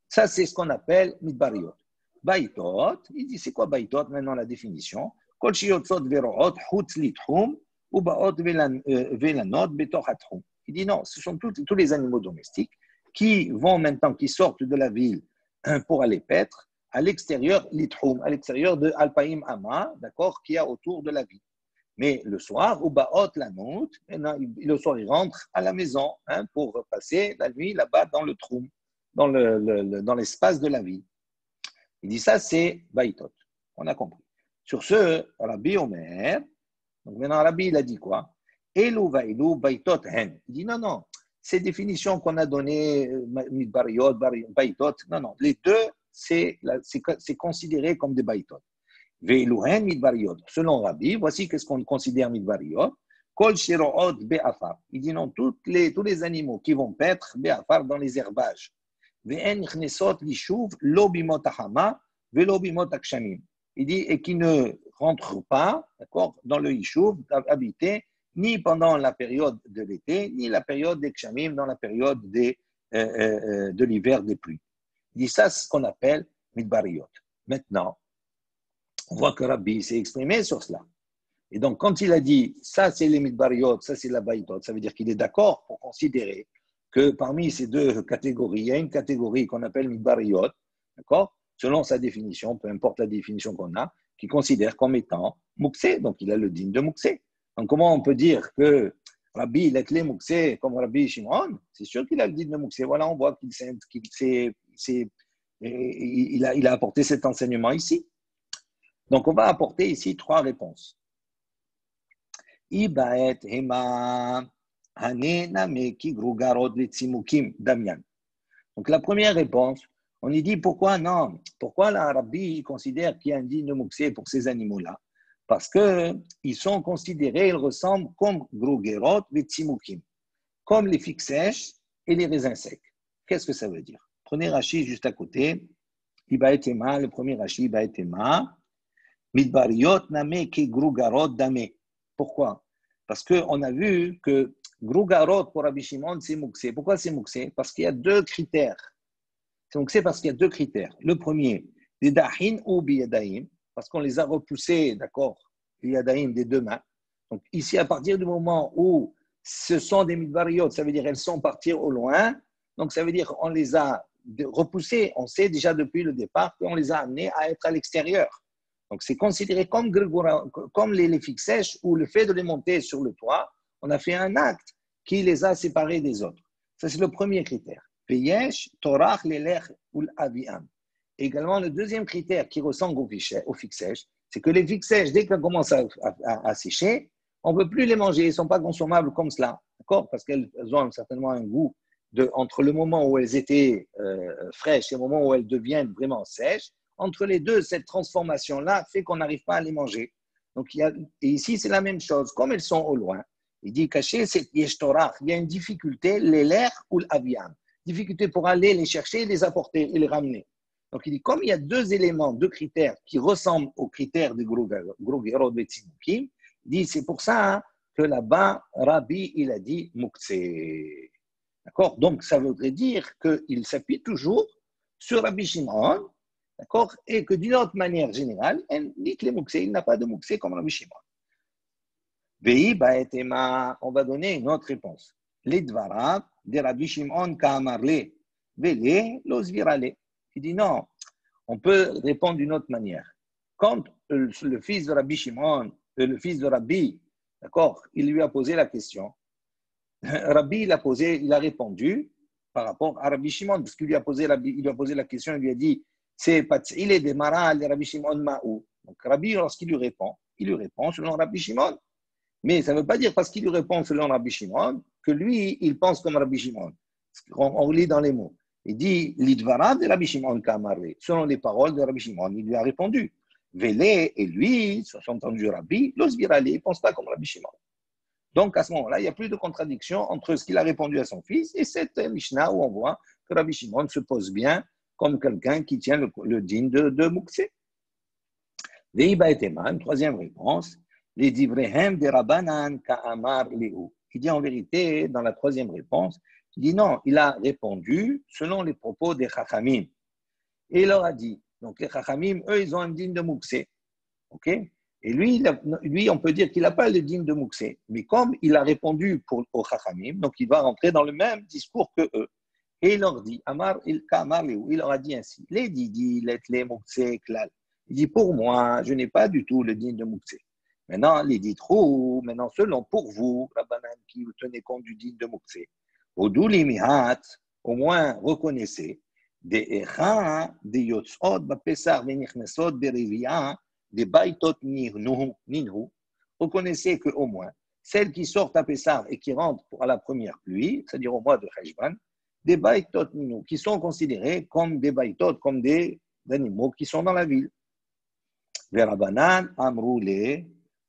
Ça, c'est ce qu'on appelle midbariot. Baïtot, il dit c'est quoi baïtot? Maintenant la définition. Kol shiyotzot veroot chutz litchum ou baot velanot betoch hatchum. Il dit non, ce sont tous les animaux domestiques qui sortent de la ville pour aller paître à l'extérieur litchum, à l'extérieur de Alpaïm Ama, d'accord, qui a autour de la ville. Mais le soir, ou baot lanot, le soir ils rentrent à la maison pour passer la nuit là-bas dans le troum, dans l'espace de la ville. Il dit ça, c'est baïtot. On a compris. Sur ce, Rabbi Omer, donc maintenant Rabbi, il a dit quoi? Elu vaïlu baïtot hen. Il dit non, ces définitions qu'on a données, midbariot, baïtot, non, les deux, c'est considéré comme des baïtot. Ve'ilu hen midbariot. Selon Rabbi, voici qu'est-ce qu'on considère midbariot. Kol shiroot be'afar. Il dit non, tous les animaux qui vont paître be'afar dans les herbages. Il dit, et qui ne rentrent pas, d'accord, dans le Yishuv, habité, ni pendant la période de l'été, ni la période des Kshamim, dans la période de l'hiver des pluies. Il dit, ça, c'est ce qu'on appelle Midbariot. Maintenant, on voit que Rabbi s'est exprimé sur cela. Et donc, quand il a dit, ça, c'est les Midbariot, ça, c'est la Baïtot, ça veut dire qu'il est d'accord pour considérer que parmi ces deux catégories, il y a une catégorie qu'on appelle midbariot, d'accord, selon sa définition, peu importe la définition qu'on a, qui considère comme étant mouksé, donc il a le digne de mouksé. Donc comment on peut dire que Rabbi il est clé mouksé comme Rabbi Shimon? C'est sûr qu'il a le digne de mouksé. Voilà, on voit il a apporté cet enseignement ici. Donc on va apporter ici 3 réponses. Ibaet hema. Donc la première réponse, on y dit pourquoi non? Pourquoi la Rabbi considère qu'il y a un digne de mouksé pour ces animaux-là? Parce qu'ils sont considérés, ils ressemblent comme grugerot vetzimukim, comme les figues sèches et les raisins secs. Qu'est-ce que ça veut dire? Prenez Rashi juste à côté. Ibaetema, le premier Rashi, Ibaetema. Midbariot name ki grugarot dame. Pourquoi? Parce qu'on a vu que Grougarot pour Rabbi Shimon, c'est Mouksé. Pourquoi c'est Mouksé? Parce qu'il y a deux critères. C'est Mouksé parce qu'il y a deux critères. Le premier, des Dahin ou Biyadaim, parce qu'on les a repoussés, d'accord, Biyadaim des deux mains. Donc ici, à partir du moment où ce sont des midbariot, ça veut dire elles sont parties au loin, donc ça veut dire qu'on les a repoussés, on sait déjà depuis le départ qu'on les a amenés à être à l'extérieur. Donc c'est considéré comme les figues sèches ou le fait de les monter sur le toit, on a fait un acte qui les a séparés des autres. Ça c'est le premier critère. Veyesh, torach, lelech ou l'aviam. Également, le deuxième critère qui ressemble aux figues sèches, c'est que les figues sèches, dès qu'elles commencent à sécher, on ne peut plus les manger, elles ne sont pas consommables comme cela, d'accord? Parce qu'elles ont certainement un goût entre le moment où elles étaient fraîches et le moment où elles deviennent vraiment sèches. Entre les deux, cette transformation-là fait qu'on n'arrive pas à les manger. Donc, et ici, c'est la même chose. Comme elles sont au loin, il dit caché, c'est yeshtorach. Il y a une difficulté, l'élère ou l'aviam. Difficulté pour aller les chercher, les apporter et les ramener. Donc, il dit, comme il y a deux éléments, deux critères qui ressemblent aux critères de Grogero de Tzimoukim, il dit, c'est pour ça que là-bas, Rabbi, il a dit Mouksé. D'accord? Donc, ça voudrait dire qu'il s'appuie toujours sur Rabbi Shimon, d'accord? Et que d'une autre manière générale, il dit que les Mouksé, il n'a pas de Mouksé comme Rabbi Shimon. On va donner une autre réponse. Les Dvarab de Rabbi Shimon Ka'amarle, Vele, los virale. Il dit non, on peut répondre d'une autre manière. Quand le fils de Rabbi Shimon, le fils de Rabbi, d'accord, il lui a posé la question, Rabbi, il a répondu par rapport à Rabbi Shimon, parce qu'il lui a posé la question, il lui a dit, il est des maral de Rabbi Shimon Ma'ou. Donc Rabbi, lorsqu'il lui répond selon Rabbi Shimon. Mais ça ne veut pas dire parce qu'il lui répond selon Rabbi Shimon que lui, il pense comme Rabbi Shimon. On lit dans les mots. Il dit, l'idvara de Rabbi Shimon Kamaré, selon les paroles de Rabbi Shimon, il lui a répondu. Vélé et lui, entendu Rabbi, l'osvirali, il ne pense pas comme Rabbi Shimon. Donc, à ce moment-là, il n'y a plus de contradiction entre ce qu'il a répondu à son fils et cette Mishnah où on voit que Rabbi Shimon se pose bien comme quelqu'un qui tient le digne de Mouksé. Veiba et Eman, troisième réponse, les divrehem de Rabbanan ka'amar lehu. Il dit en vérité, dans la troisième réponse, il dit non, il a répondu selon les propos des Chachamim. Et il leur a dit, donc les Chachamim, eux, ils ont un digne de Mouksé. Ok? Et lui, on peut dire qu'il n'a pas le digne de Mouksé. Mais comme il a répondu aux Chachamim, donc il va rentrer dans le même discours que eux. Et il leur dit, il leur a dit ainsi, les didi, les Mouksé, klal. Il dit, pour moi, je n'ai pas du tout le digne de Mouksé. Maintenant, les dit trop, maintenant, selon pour vous, Rabbanan, qui vous tenez compte du digne de Mouksé, au moins reconnaissez, des Echa, des Yotzot, Bapesar, Venichnesot, Berivia, des Baitot Ninhu, reconnaissez qu'au moins, celles qui sortent à Pessar et qui rentrent à la première pluie, c'est-à-dire au mois de Cheshvan, des Baitot Ninhu, qui sont considérés comme des Baitot, comme des animaux qui sont dans la ville. Verabanan, Amroule,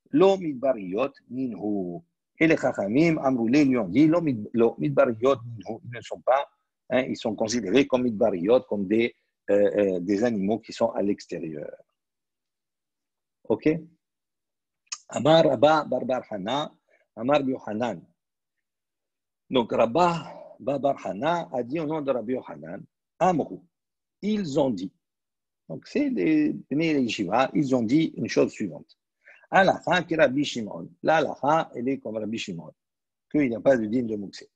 Lo Midbariot Ninhu. Et les Chachamim, Amroule, lui ont dit, Lo Midbariot Ninhu, ils ne sont pas, ils sont considérés comme Midbariot, comme des animaux qui sont à l'extérieur. Ok? Amar Rabba Barbar Hana, Amar Yohanan. Donc Rabba Barbar Hana a dit au nom de Rabbi Yohanan, Amrou, ils ont dit. Donc c'est les Bnei Yeshiva, ils ont dit une chose suivante. Alaha qui Rabbi Shimon. La alaha, elle est comme Rabbi Shimon, qu'il n'y a pas de digne de Mouksé.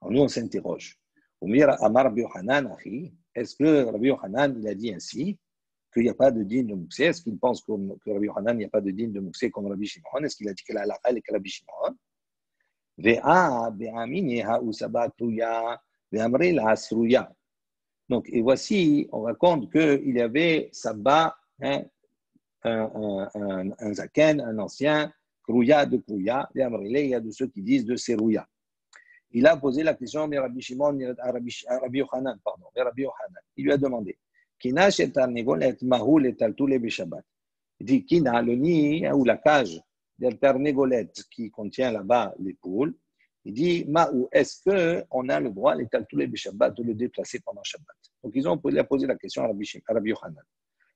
Alors nous on s'interroge. Amar Rabbi Yohanan, est-ce que Rabbi Yohanan il a dit ainsi? Qu'il n'y a pas de digne de Mouksé. Est-ce qu'il pense que Rabbi Yohanan, il n'y a pas de digne de Mouksé comme Rabbi Shimon? Est-ce qu'il a dit que la halakha est que Rabbi Shimon? Donc, et voici, on raconte qu'il y avait Saba, un zaken, un ancien, Krouya de Krouya, il y a de ceux qui disent de Serouya. Il a posé la question à Rabbi Shimon, à Rabbi Yohanan, pardon, à Rabbi Yohanan. Il lui a demandé, Kina shetarnegolet mahul et taltule beshabbat. Il dit, Kina, le nid ou la cage del tarnegolet qui contient là-bas les poules, il dit, Mahou, est-ce qu'on a le droit, les taltule beshabbat, de le déplacer pendant Shabbat? Donc, il a posé la question à Rabbi Yohanan.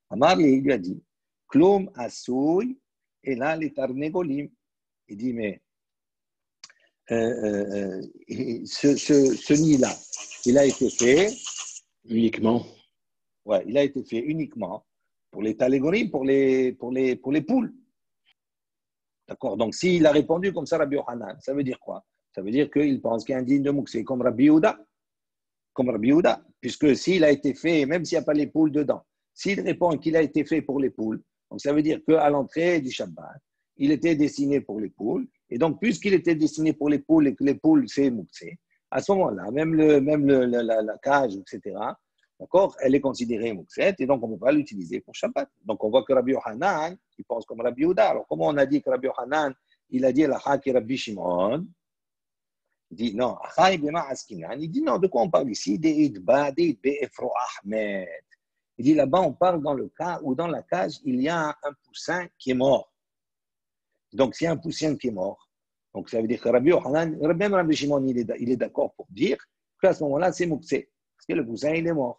Amar, il lui a dit, Klum asouy, et là, les tarnegolim. Il dit, mais ce nid-là, il a été fait uniquement. Ouais, il a été fait uniquement pour les talégories, pour les poules. D'accord. Donc, s'il a répondu comme ça, Rabbi Yohanan, ça veut dire quoi? Ça veut dire qu'il pense qu'il y a un digne de Mouxé, comme Rabbi Yehuda. Comme Rabbi Yehuda. Puisque s'il a été fait, même s'il n'y a pas les poules dedans, s'il répond qu'il a été fait pour les poules, donc ça veut dire qu'à l'entrée du Shabbat, il était destiné pour les poules. Et donc, puisqu'il était destiné pour les poules et que les poules, c'est Mouxé, à ce moment-là, même la cage, etc., d'accord, elle est considérée Mouxet et donc on ne peut pas l'utiliser pour Shabbat. Donc, on voit que Rabbi Yohanan, il pense comme Rabbi Yehuda. Alors, comment on a dit que Rabbi Yohanan, il a dit la Haki Rabbi Shimon? Il dit non, il dit non, de quoi on parle ici? Il dit là-bas, on parle dans le cas où dans la cage, il y a un poussin qui est mort. Donc, s'il y a un poussin qui est mort, donc ça veut dire que Rabbi Yohanan, même Rabbi Shimon, il est d'accord pour dire qu'à ce moment-là, c'est Mouxé, parce que le poussin, il est mort.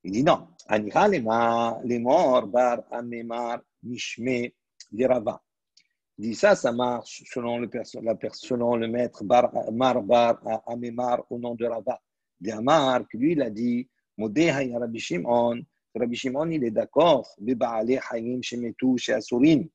Il dit non, Anicha les morts, bar, amemar, mishme, dirava. Il dit ça marche selon le maître bar, amemar, au nom de Rava. Amar, lui, il a dit, Modeha ya Rabbi Shimon, Rabbi Shimon, il est d'accord, Beba'ale hayim shemetu she'asurim,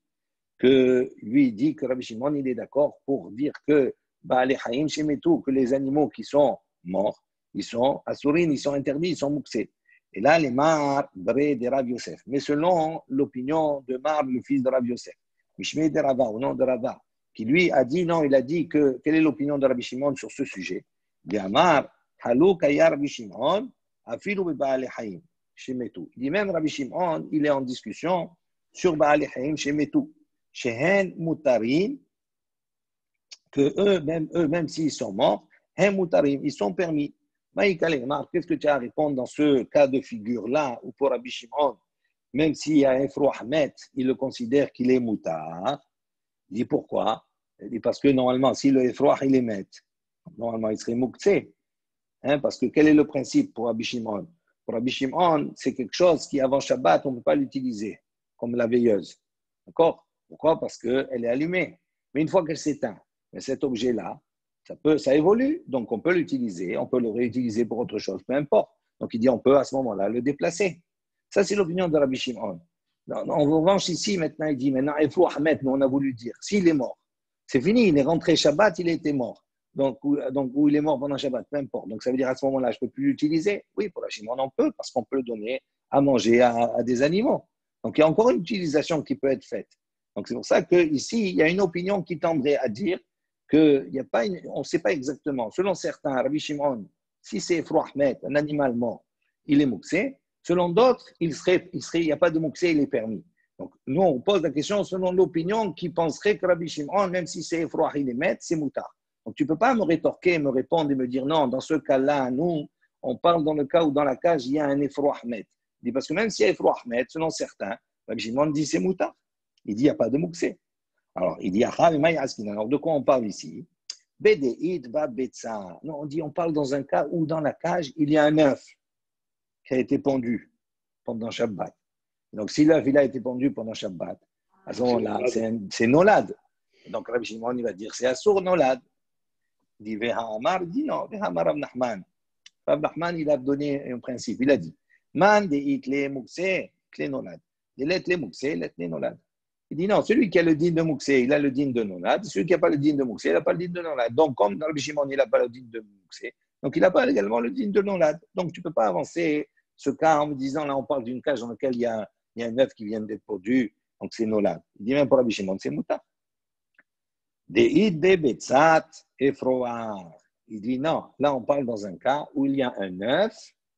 que lui, il dit que Rabbi Shimon, il est d'accord pour dire que Ba'ale hayim shemetu, que les animaux qui sont morts, ils sont asurim, ils sont interdits, ils sont mouxés. Et là, les Mar, Bré de Rav Yosef. Mais selon l'opinion de Mar, le fils de Rav Yosef, Mishmei de Rava, au nom de Rava, qui lui a dit non, il a dit que quelle est l'opinion de Rabbi Shimon sur ce sujet? Il dit Amar, Halou Kaya Rabbi Shimon, Afilu Ba'ale Haim, Shemetu. Il dit même Rabbi Shimon, il est en discussion sur Ba'ale Haim, Shemetu. Shehen Mutarin, que eux-mêmes s'ils sont morts, Hen Mutarin, ils sont permis. Qu'est-ce que tu as à répondre dans ce cas de figure-là, où pour Rabbi Shimon, même s'il y a un Efro Ahmet, il le considère qu'il est moutar? Il dit pourquoi? Il dit parce que normalement, si le Efro il est met, normalement il serait mouktsé. Parce que quel est le principe pour Rabbi Shimon? Pour Rabbi Shimon, c'est quelque chose qui avant Shabbat, on ne peut pas l'utiliser, comme la veilleuse. D'accord? Pourquoi? Parce qu'elle est allumée. Mais une fois qu'elle s'éteint, cet objet-là, ça évolue, donc on peut l'utiliser, on peut le réutiliser pour autre chose, peu importe. Donc il dit on peut à ce moment-là le déplacer. Ça, c'est l'opinion de Rabbi Shimon. En revanche, ici, maintenant, il dit maintenant, Efou Ahmed, nous on a voulu dire, s'il est mort, c'est fini, il est rentré Shabbat, il était mort. Donc, où il est mort pendant Shabbat, peu importe. Donc ça veut dire à ce moment-là, je ne peux plus l'utiliser. Oui, pour Rabbi Shimon, on peut, parce qu'on peut le donner à manger à des animaux. Donc il y a encore une utilisation qui peut être faite. Donc c'est pour ça qu'ici, il y a une opinion qui tendrait à dire on ne sait pas exactement. Selon certains, Rabbi Shimon, si c'est Efro Ahmed, un animal mort, il est mouxé. Selon d'autres, il n'y a pas de mouxé, il est permis. Donc, nous, on pose la question selon l'opinion qui penserait que Rabbi Shimon, même si c'est Efro Ahmed, il est met, c'est moutard. Donc, tu ne peux pas me rétorquer, me répondre et me dire non, dans ce cas-là, nous, on parle dans le cas où dans la cage, il y a un Efro Ahmed. Il dit parce que même s'il y a Efro Ahmed, selon certains, Rabbi Shimon dit c'est moutard. Il dit il n'y a pas de mouxé. Alors, il dit, alors de quoi on parle ici? Non, on parle dans un cas où dans la cage, il y a un œuf qui a été pondu pendant Shabbat. Donc, si l'œuf il a été pondu pendant Shabbat, à ce moment-là, c'est nolad. Donc, Rabbi Shimon, il va dire, c'est assour nolad. Il dit, Vehamar, il dit non, Vehamar Rav Nachman. Rav Nachman, il a donné un principe. Il a dit, Man de itle mukse, kle nolad. De let le mukse, let le nolad. Il dit non, celui qui a le din de Mouxé, il a le din de Nolad. Celui qui n'a pas le din de Mouxé, il n'a pas le din de Nolad. Donc, comme dans le Shimon, il n'a pas le din de Mouxé, donc il n'a pas également le din de Nolad. Donc, tu ne peux pas avancer ce cas en me disant, là, on parle d'une cage dans laquelle il y a un œuf qui vient d'être produit, donc c'est Nolad. Il dit même pour Rabbi Shimon, c'est Mouta. De'id be'betzat efroar. Il dit non, là, on parle dans un cas où il y a un œuf,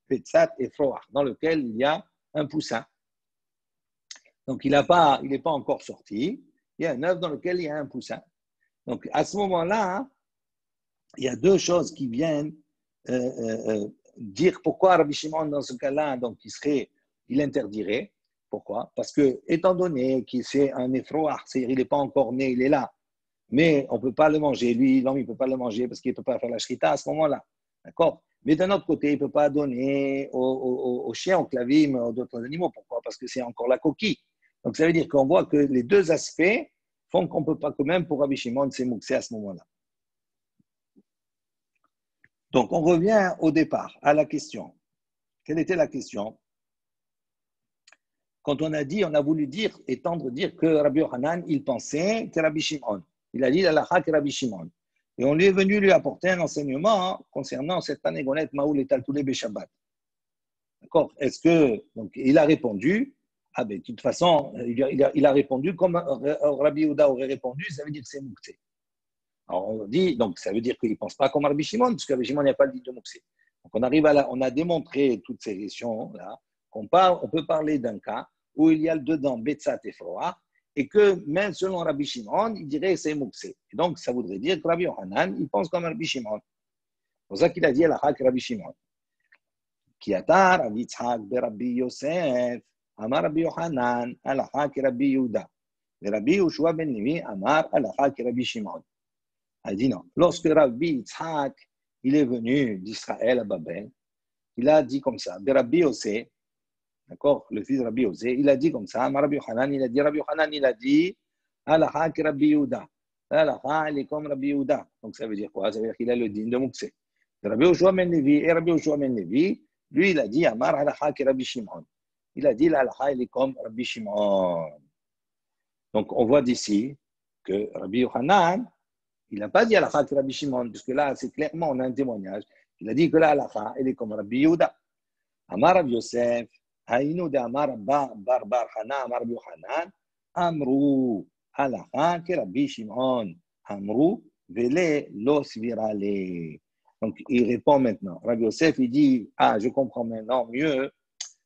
betzat efroar, dans lequel il y a un poussin. Donc, il n'est pas encore sorti. Il y a un œuf dans lequel il y a un poussin. Donc, à ce moment-là, il y a deux choses qui viennent dire pourquoi Rabbi Shimon, dans ce cas-là, donc il interdirait. Pourquoi? Parce que, étant donné qu'il c'est un effroir, c'est-à-dire il n'est pas encore né, il est là, mais on ne peut pas le manger. Lui, l'homme, il ne peut pas le manger parce qu'il ne peut pas faire la shrita à ce moment-là. D'accord? Mais d'un autre côté, il ne peut pas donner aux chiens, aux clavim, aux d'autres animaux. Pourquoi? Parce que c'est encore la coquille. Donc, ça veut dire qu'on voit que les deux aspects font qu'on ne peut pas, quand même, pour Rabbi Shimon, c'est mouxé à ce moment-là. Donc, on revient au départ, à la question. Quelle était la question? Quand on a voulu dire, dire que Rabbi Yochanan, il pensait que Rabbi Shimon. Il a dit l'halakha que Rabbi Shimon. Et on lui est venu lui apporter un enseignement concernant cette anégonette Maoul et Taltoulé Beshabbat. D'accord? Est-ce que. Donc, il a répondu. Ah, ben, de toute façon, il a répondu comme Rabbi Yehuda aurait répondu, ça veut dire que c'est Mouktsé. Alors, on dit, donc, ça veut dire qu'il ne pense pas comme Rabbi Shimon, parce que Rabbi Shimon n'a pas le dit de Mouktsé. Donc, on a démontré toutes ces questions-là, on peut parler d'un cas où il y a dedans Betsat et Froa, et que même selon Rabbi Shimon, il dirait que c'est Mouktsé. Et donc, ça voudrait dire que Rabbi Yochanan, il pense comme Rabbi Shimon. C'est pour ça qu'il a dit à la Hak Rabbi Shimon. Qui atar Rabbi Yitzhak de Rabbi Yosef, Amar Rabbi Yochanan, à la Hak Rabbi Yehuda. Et Rabbi Yoshua ben Levi, Amar à la Hak Rabbi Shimon. Elle dit non. Lorsque Rabbi Yitzhak, il est venu d'Israël à Babel, il a dit comme ça, de Rabbi Yosef, d'accord, le fils de Rabbi Yosef, il a dit comme ça, Rabbi Yochanan, il a dit, Alaha ki Rabbi Yehuda. Alaha, il est comme Rabbi Yehuda. Donc ça veut dire quoi? Ça veut dire qu'il a le digne de Mouksé. Rabbi Yoshua ben Levi, et Rabbi Yoshua ben Levi, lui, il a dit, Amar Alaha ki Rabbi Shimon. Il a dit, l'Alaha, il est comme Rabbi Shimon. Donc on voit d'ici que Rabbi Yochanan, il n'a pas dit Alaha ki Rabbi Shimon, puisque là, c'est clairement, on a un témoignage. Il a dit que l'Alaha, elle est comme Rabbi Yehuda. Amar Rabbi Yosef, Haïnou de Amar Bar Hana, Amar Rabbi Yochanan, Amrou, Alaha ki Rabbi Shimon. Amrou, Vele los virale. Donc, il répond maintenant. Rabbi Yosef, il dit, je comprends maintenant mieux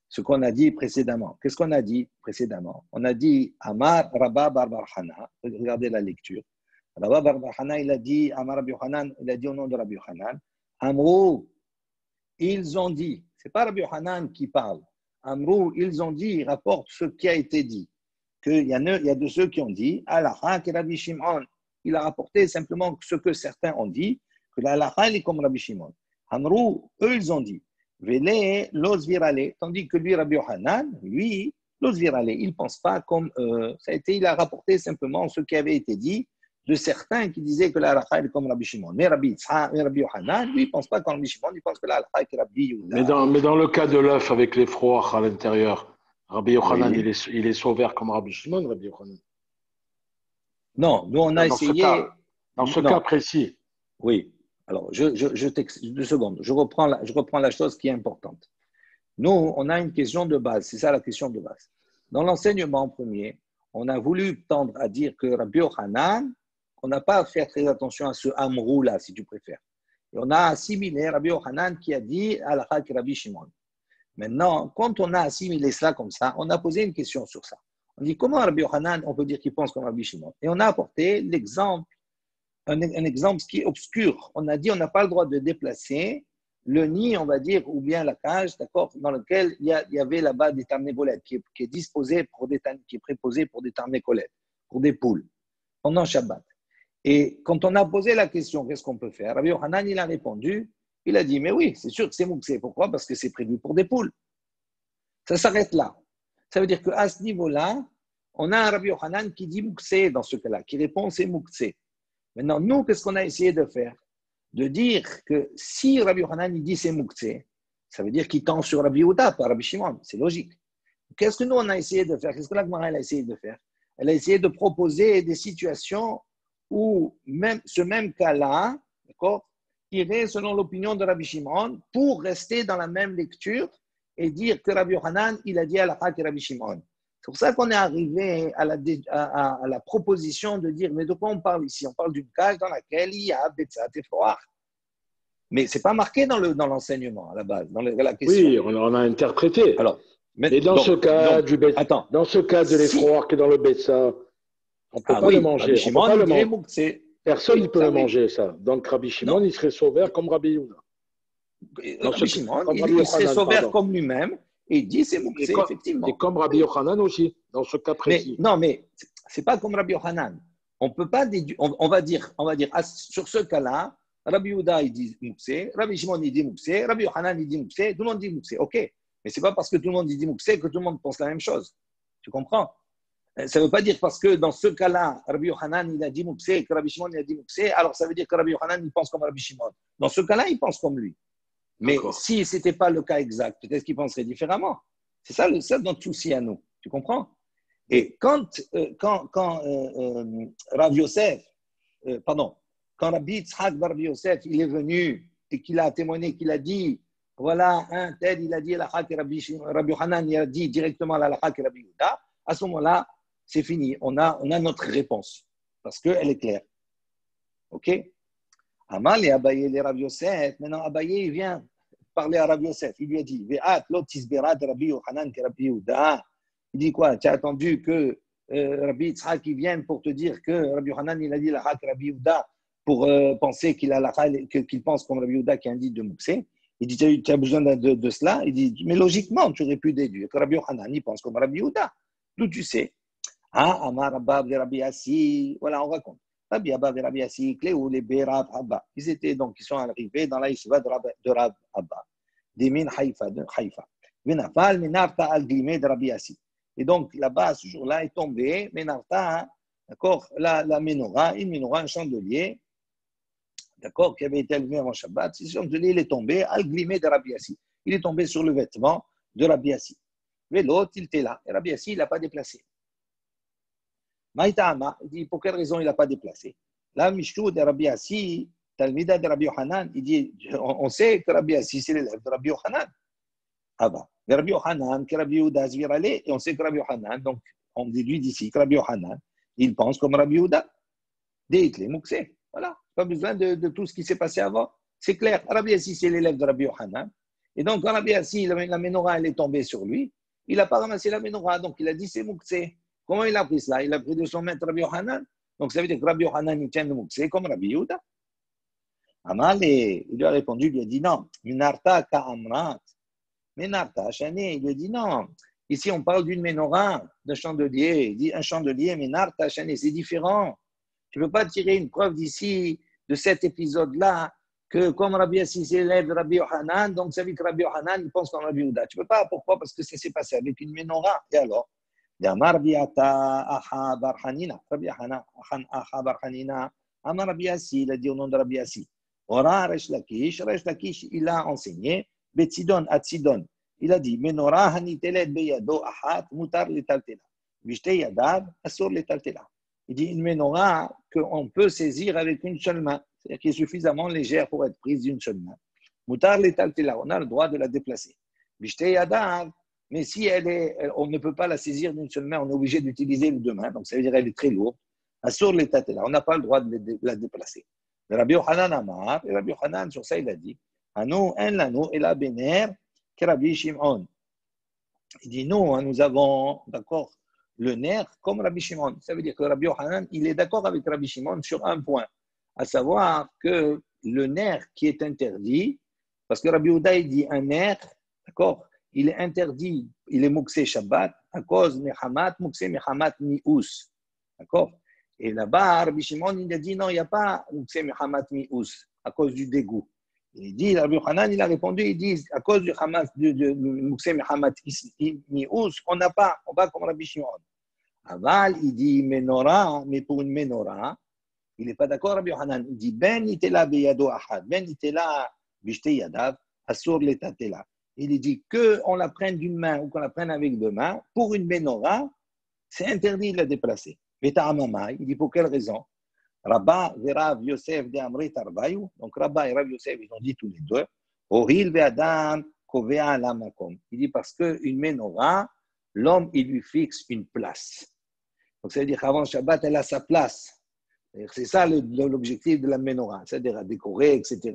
ce qu'on a dit précédemment. Qu'est-ce qu'on a dit précédemment? On a dit, Amar Rabba Bar Hana. Regardez la lecture. Rabba Bar Hana, il a dit, Amar Rabbi Yochanan, il a dit au nom de Rabbi Yochanan, Amrou, ils ont dit, c'est pas Rabbi Yochanan qui parle. Amrou, ils ont dit, il rapporte ce qui a été dit. Il y a de ceux qui ont dit, Alaha ki Rabbi Shimon. Il a rapporté simplement ce que certains ont dit, que l'Alaha est comme Rabbi Shimon. Amrou, eux, ils ont dit, Vele los virale. Tandis que lui, Rabbi Yochanan, lui, los virale, il ne pense pas comme il a rapporté simplement ce qui avait été dit de certains qui disaient que l'Alaha est comme Rabbi Shimon. Mais Rabbi Yochanan, lui, il ne pense pas comme Rabbi Shimon, il pense que l'Alaha est comme Rabbi Yehuda. Mais dans le cas de l'œuf avec les froids à l'intérieur, Rabbi Yochanan, Oui. il est sauveur comme Rabbi Shimon, Rabbi Yochanan. Non, nous on a essayé. Dans ce cas précis. Oui. Alors, je t'explique 2 secondes. Je reprends la chose qui est importante. Nous, on a une question de base. C'est ça la question de base. Dans l'enseignement premier, on a voulu tendre à dire que Rabbi Yochanan, on n'a pas fait très attention à ce Amrou là, si tu préfères. Et on a assimilé Rabbi Yochanan qui a dit Alaha ki Rabbi Shimon. Maintenant, quand on a assimilé cela comme ça, on a posé une question sur ça. On dit comment Rabbi Yochanan, on peut dire qu'il pense comme Rabbi Shimon. Et on a apporté l'exemple, un exemple qui est obscur. On a dit on n'a pas le droit de déplacer le nid, on va dire, ou bien la cage, d'accord, dans lequel il y avait là-bas des tarnégolettes, qui est disposé qui est préposé pour des tarnégolettes, pour des poules, pendant Shabbat. Et quand on a posé la question, qu'est-ce qu'on peut faire? Rabbi Yochanan, il a répondu, il a dit, mais oui, c'est sûr que c'est Mouksé. Pourquoi? Parce que c'est prévu pour des poules. Ça s'arrête là. Ça veut dire qu'à ce niveau-là, on a un Rabbi Yochanan qui dit Mouksé dans ce cas-là, qui répond c'est Mouksé. Maintenant, nous, qu'est-ce qu'on a essayé de faire? De dire que si Rabbi Yochanan il dit c'est Mouksé, ça veut dire qu'il tend sur Rabbi Yehuda, pas Rabbi Shimon. C'est logique. Qu'est-ce que nous, on a essayé de faire? Qu'est-ce que la Gemara a essayé de faire? Elle a essayé de proposer des situations où même, ce même cas-là, d'accord, irait selon l'opinion de Rabbi Shimon pour rester dans la même lecture et dire que Rabbi Yochanan, il a dit Alaha ki Rabbi Shimon. C'est pour ça qu'on est arrivé à la proposition de dire, mais de quoi on parle ici? On parle d'une cage dans laquelle il y a Betsat et Froar. Mais ce n'est pas marqué dans l'enseignement à la base, dans la question. Oui, on a interprété. Alors, mais dans ce cas de l'effroi qui est dans le Betsa, on ne peut pas le manger. Rabbi Shimon, il dirait Mouksé. Personne ne peut le manger, ça. Donc Rabbi Shimon, il serait sauveur comme Rabbi Yehuda. Rabbi Shimon, il serait sauveur comme lui-même et il dit c'est Mouksé, effectivement. Et comme Rabbi Yochanan aussi, dans ce cas précis. Mais ce n'est pas comme Rabbi Yochanan. On peut pas déduire, on va dire sur ce cas-là, Rabbi Yehuda, il dit Mouksé, Rabbi Shimon, il dit Mouksé, Rabbi Yochanan, il dit Mouksé, tout le monde dit Mouksé. OK. Mais ce n'est pas parce que tout le monde dit Mouksé que tout le monde pense la même chose. Tu comprends? Ça ne veut pas dire parce que dans ce cas-là, Rabbi Yochanan, il a dit Mouksé, et que Rabbi Shimon, il a dit Mouksé, alors ça veut dire que Rabbi Yochanan, il pense comme Rabbi Shimon. Dans ce cas-là, il pense comme lui. Mais si ce n'était pas le cas exact, peut-être qu'il penserait différemment. C'est ça notre souci à nous. Tu comprends? Et quand Rav Yosef, quand Rabbi Yitzhak bar Rabbi Yosef, il est venu et qu'il a témoigné, qu'il a dit, voilà, un tel, il a dit la Rabbi Yochanan, il a dit directement la Rabbi Yehuda, à ce moment-là, c'est fini. On a notre réponse parce qu'elle est claire. OK? Amal et Abaye les Rabbi Yosef. Maintenant, Abaye, il vient parler à Rabbi Yosef. Il lui a dit, Ve'at lo tisberat Rabbi Yochanan ke Rabbi Yehuda. Il dit quoi? Tu as attendu que Rabbi Yitzhak vienne pour te dire que Rabbi Yochanan, il a dit la Rabbi Yehuda pour penser qu'il pense comme Rabbi Yehuda qui indique de Mouksé. Il dit, tu as besoin de cela? Il dit, mais logiquement, tu aurais pu déduire que Rabbi Yochanan, il pense comme Rabbi Yehuda. D'où tu sais? Ah, Amar Abba de Rabbi Yassi. Voilà, on raconte. Rabbi Abba de Rabbi Yassi, Cléou, les Bérav Abba. Ils sont arrivés dans la yeshiva de Rav Abba. Des mines Haïfa, de Haïfa. Venafal, Menarta al-Glimé de Rabbi Yassi. Et donc, là-bas, ce jour-là, est tombé, Menarta, d'accord, la menorah, une menorah, un chandelier, d'accord, qui avait été allumé avant Shabbat. Ce chandelier, il est tombé, al-Glimé de Rabbi Yassi. Il est tombé sur le vêtement de Rabbi Yassi. Mais l'autre, il était là. Et Rabbi Yassi, il n'a pas déplacé. Maïtama, il dit, pour quelle raison il n'a pas déplacé? Là, Mishtou de Rabbi Yassi, Talmida de Rabbi Yochanan, il dit, on sait que Rabbi Yassi, c'est l'élève de Rabbi Yochanan. Ah bah, Rabbi Yochanan, que Rabbi Yehuda Zvirale, et on sait que Rabbi Yochanan, donc on déduit d'ici que Rabbi Yochanan, il pense comme Rabbi Yehuda. Déitle, Mouksé. Voilà, pas besoin de tout ce qui s'est passé avant. C'est clair, Rabbi Yassi, c'est l'élève de Rabbi Yochanan. Et donc, quand Rabbi Yassi, la menorah, elle est tombée sur lui, il n'a pas ramassé la menorah, donc il a dit c'est Mouksé. Comment il a pris cela? Il a pris de son maître Rabbi Yochanan. Donc ça veut dire que Rabbi Yochanan, il tient le Mouksé comme Rabbi Yehuda. Amal, il lui a répondu, il lui a dit non, Minarta Ka'amrat. Menarta, Chané, il lui a dit non. Ici, on parle d'une menorah, d'un chandelier. Il dit un chandelier, Menarta, Chané, c'est différent. Tu ne peux pas tirer une preuve d'ici, de cet épisode-là, que comme Rabbi Yassi s'élève Rabbi Yochanan, donc ça veut dire que Rabbi Yochanan, il pense comme Rabbi Yehuda. Tu ne peux pas, pourquoi? Parce que ça s'est passé avec une menorah. Et alors? Rabbi Aha Barhanina, Rabbi Aha Barhanina, Amar Rabbi Yassi, il a dit au nom de Rabbi Yassi. Ora Resh Lakish, il a enseigné, Betsidon, Atsidon. Il a dit, Menorah hanitelet beyado ahat, mutar letaltela. Vishte yadav, asur letaltela. Il dit une menorah qu'on peut saisir avec une seule main, c'est-à-dire qui est suffisamment légère pour être prise d'une seule main. Mutar letaltela, on a le droit de la déplacer. Vishte yadav, mais si on ne peut pas la saisir d'une seule main, on est obligé d'utiliser les deux mains, donc ça veut dire qu'elle est très lourde. Asur letaltela, on n'a pas le droit de la déplacer. Rabbi Yochanan Amar, et Rabbi Yochanan, sur ça, il a dit, Anu en lanu et la bener que Rabbi Shimon. Il dit, nous avons, d'accord, le nerf comme Rabbi Shimon. Ça veut dire que Rabbi Yochanan, il est d'accord avec Rabbi Shimon sur un point, à savoir que le nerf qui est interdit, parce que Rabbi Yehuda, il dit un nerf, d'accord, il est interdit, il est Mouksé Shabbat, à cause Mehamat, Mouksé Mehamat Mi'us, d'accord. Et là-bas, Rabbi Shimon, il a dit non, il n'y a pas Mouksé Mehamat Mi'us, à cause du dégoût. Il dit, Rabbi Yochanan, il a répondu, il dit, à cause du Mouksé Mehamat Mi'us, on n'a pas, on va comme Rabbi Shimon. Aval, il dit menorah, mais pour une menorah, il n'est pas d'accord, Rabbi Yochanan. Il dit ben itela beyado ahad, ben itela bishte yadav, asur letatela. Il dit qu'on la prenne d'une main ou qu'on la prenne avec deux mains, pour une menorah, c'est interdit de la déplacer. Veta amamai, il dit pour quelle raison? Rabba et Rav Yosef de Amrit Arbayu, donc Rabba et Rav Yosef, ils ont dit tous les deux, Ohil ve'adam kovea la makom. Il dit parce qu'une menorah, l'homme, il lui fixe une place. Donc, ça veut dire qu'avant Shabbat, elle a sa place. C'est ça l'objectif de la menorah, c'est-à-dire à décorer, etc.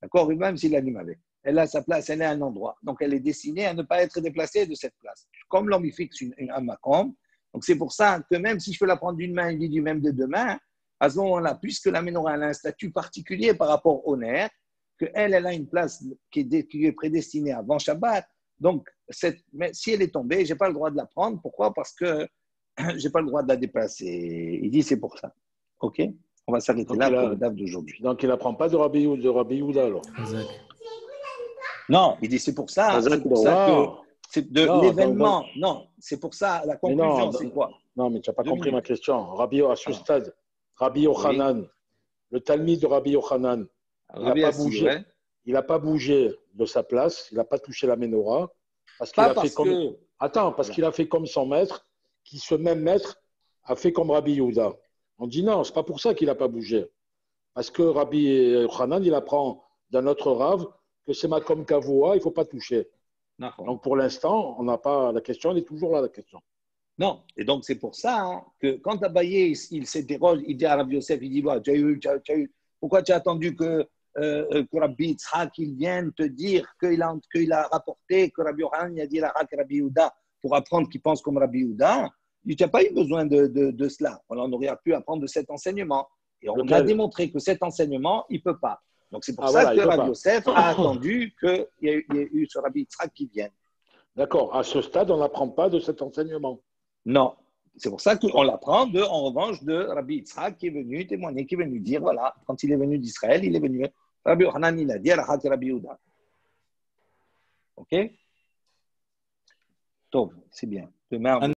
D'accord, même si l'anime avait. Elle a sa place, elle est à un endroit. Donc, elle est destinée à ne pas être déplacée de cette place. Comme l'homme, il fixe un makom, donc c'est pour ça que même si je peux la prendre d'une main, il dit même de deux mains, à ce moment-là, puisque la menorah a un statut particulier par rapport au nerf, qu'elle a une place qui est prédestinée avant Shabbat, donc si elle est tombée, je n'ai pas le droit de la prendre. Pourquoi? Parce que je n'ai pas le droit de la déplacer. Il dit c'est pour ça. OK? On va s'arrêter là pour le DAF d'aujourd'hui. Donc il n'apprend pas de Rabbi Yehuda alors. Non, il dit c'est pour ça. C'est pour ça que c'est de l'événement. Non, c'est pour ça. La conclusion, c'est quoi? Non, mais tu n'as pas compris ma question. Rabbi, à ce stade, Rabbi Yochanan, le Talmud de Rabbi Yochanan, il n'a pas bougé. Ouais. Il n'a pas bougé de sa place. Il n'a pas touché la menorah. Parce qu'il a fait comme. Attends, parce qu'il a fait comme son maître, qui ce même maître a fait comme Rabbi Yehuda. On dit non, c'est pas pour ça qu'il n'a pas bougé. Parce que Rabbi Yochanan, il apprend d'un autre Rav que c'est Makom Kavua, il ne faut pas toucher. Donc pour l'instant, on n'a pas. La question, elle est toujours là, la question. Non, et donc c'est pour ça que quand Abaye, il s'interroge, il dit à Rabbi Yosef, il dit, pourquoi tu as attendu que Rabbi Yitzhak il vienne te dire qu'il a rapporté, que Rabbi Yochanan a dit la Rabbi Yehuda pour apprendre qu'il pense comme Rabbi Yehuda. Tu n'as pas eu besoin de cela. On aurait pu apprendre de cet enseignement. Et on a démontré que cet enseignement, il ne peut pas. Donc c'est pour ça que Rabbi Yosef a attendu qu'il y ait eu ce Rabbi Yitzhak qui vienne. D'accord. À ce stade, on n'apprend pas de cet enseignement. Non. C'est pour ça qu'on l'apprend en revanche de Rabbi Yitzhak qui est venu témoigner, qui est venu dire, voilà, quand il est venu d'Israël, il est venu. Rabbi Yochanan, il a dit, Rabbi Yehuda. OK? Donc, c'est bien. Demain,